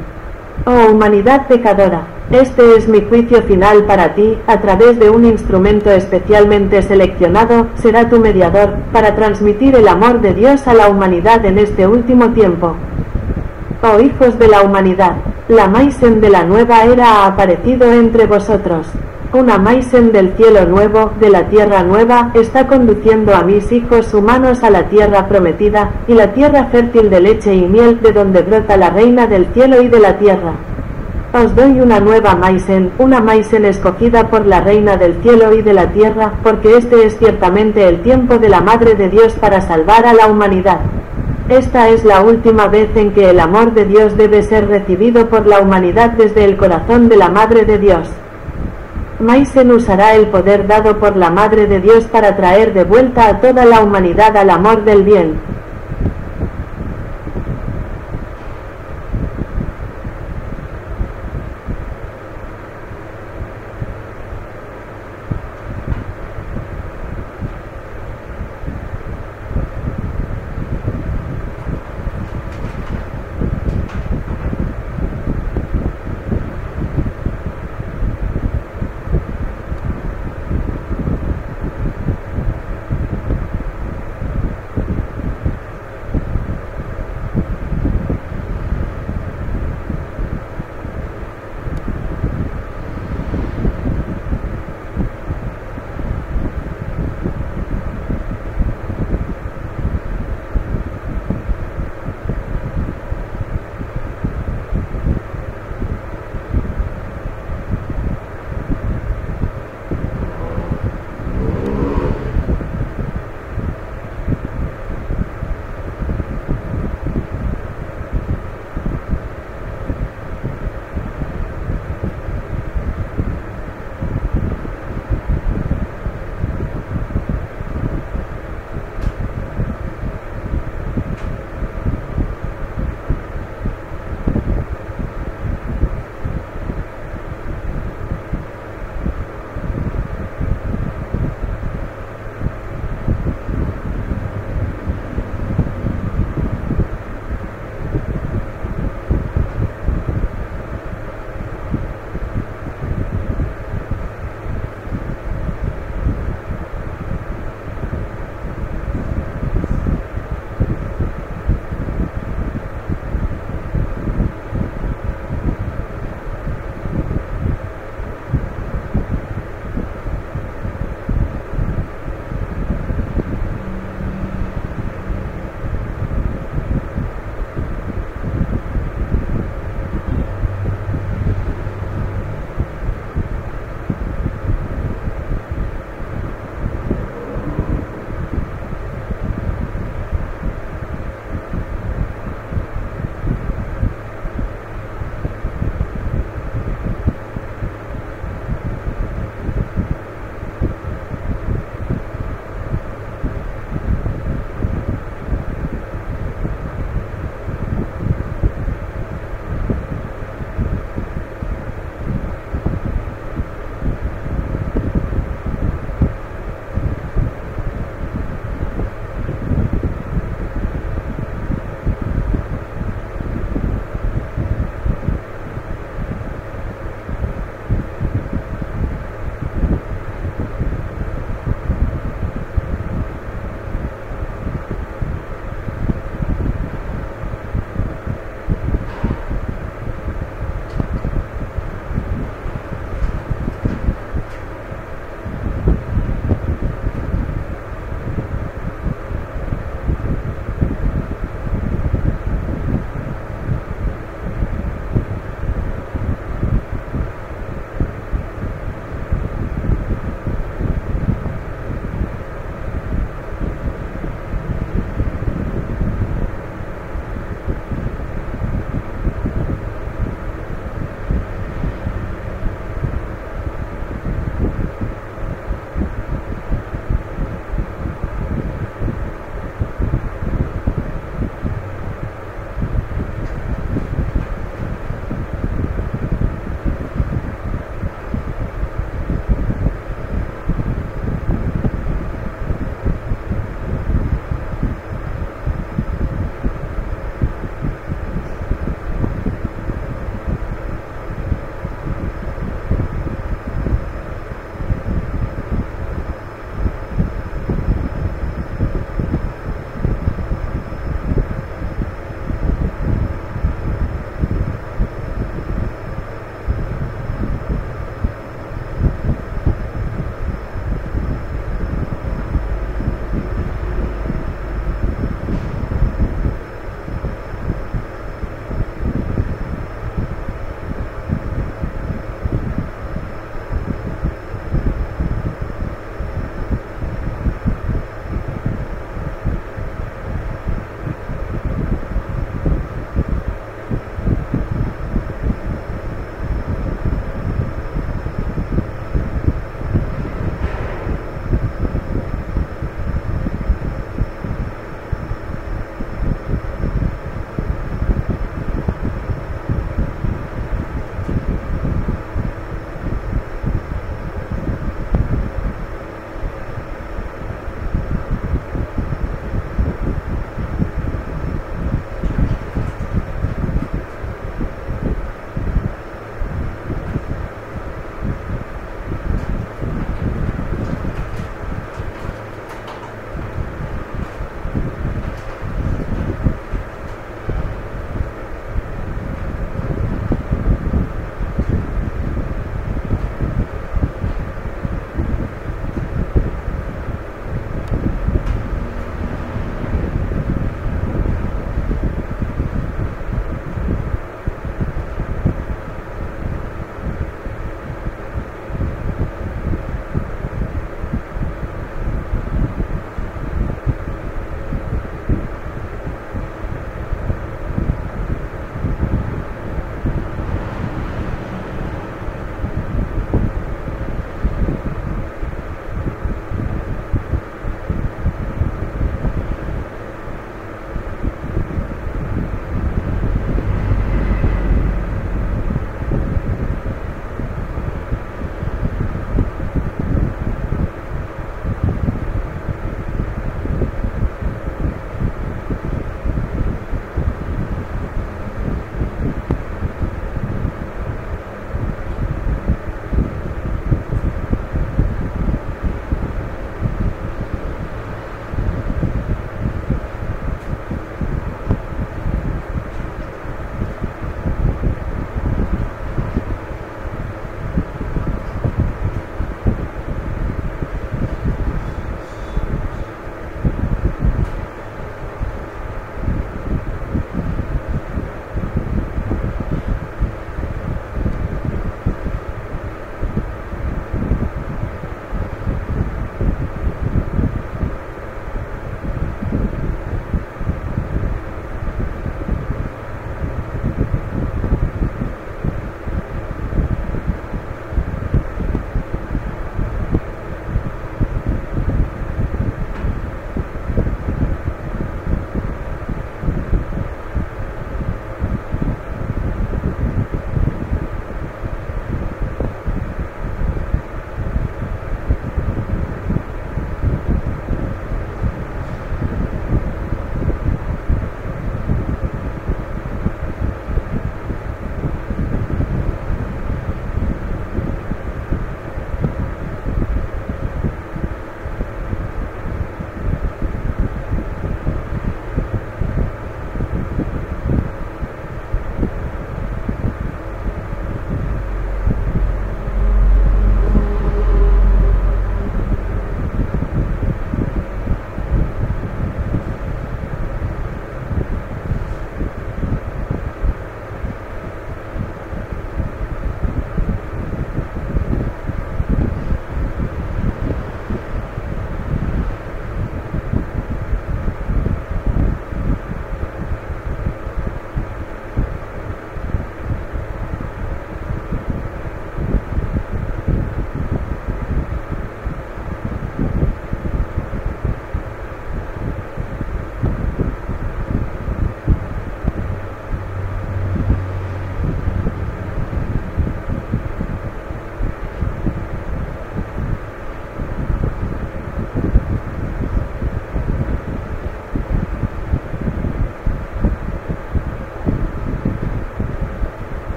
Oh humanidad pecadora, este es mi juicio final para ti, a través de un instrumento especialmente seleccionado, será tu mediador, para transmitir el amor de Dios a la humanidad en este último tiempo. Oh hijos de la humanidad, la Maisen de la nueva era ha aparecido entre vosotros. Una Maisen del cielo nuevo, de la tierra nueva, está conduciendo a mis hijos humanos a la tierra prometida, y la tierra fértil de leche y miel, de donde brota la reina del cielo y de la tierra. Os doy una nueva Maisen, una Maisen escogida por la reina del cielo y de la tierra, porque este es ciertamente el tiempo de la Madre de Dios para salvar a la humanidad. Esta es la última vez en que el amor de Dios debe ser recibido por la humanidad desde el corazón de la Madre de Dios. Maisen usará el poder dado por la Madre de Dios para traer de vuelta a toda la humanidad al amor del bien.